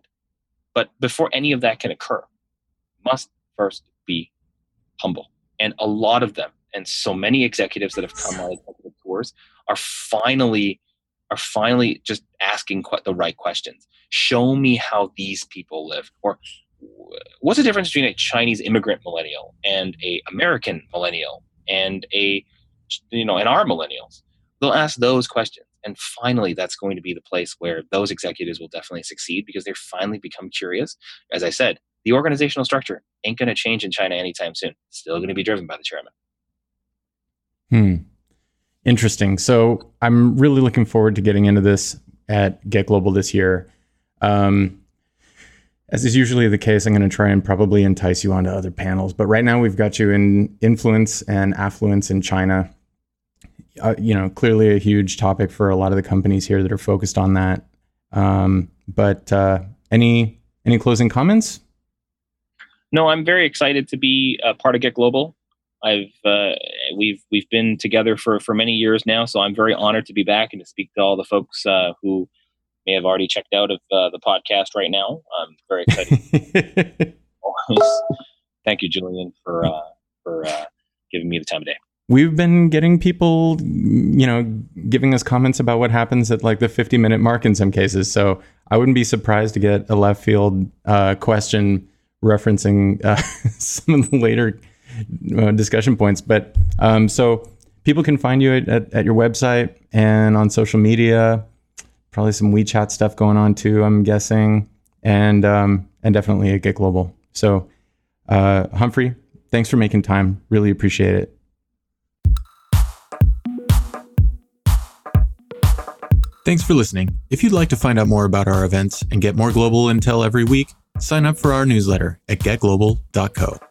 But before any of that can occur, you must first be humble. And a lot of them, and so many executives that have come on executive tours are finally just asking the right questions. Show me how these people live. Or what's the difference between a Chinese immigrant millennial and a American millennial and and our millennials? They'll ask those questions. And finally, that's going to be the place where those executives will definitely succeed, because they've finally become curious. As I said, the organizational structure ain't going to change in China anytime soon. It's still going to be driven by the chairman. Interesting. So I'm really looking forward to getting into this at Get Global this year. As is usually the case, I'm going to try and probably entice you onto other panels. But right now we've got you in influence and affluence in China. Clearly a huge topic for a lot of the companies here that are focused on that. But any closing comments? No, I'm very excited to be a part of Get Global. We've been together for many years now, so I'm very honored to be back and to speak to all the folks who may have already checked out of the podcast right now. I'm very excited. Thank you, Julian, for giving me the time of day. We've been getting people, giving us comments about what happens at like the 50-minute mark in some cases. So I wouldn't be surprised to get a left field question referencing some of the later discussion points. But so people can find you at your website and on social media. Probably some WeChat stuff going on too, I'm guessing, and definitely at Get Global. So Humphrey, thanks for making time. Really appreciate it. Thanks for listening. If you'd like to find out more about our events and get more global intel every week, sign up for our newsletter at getglobal.co.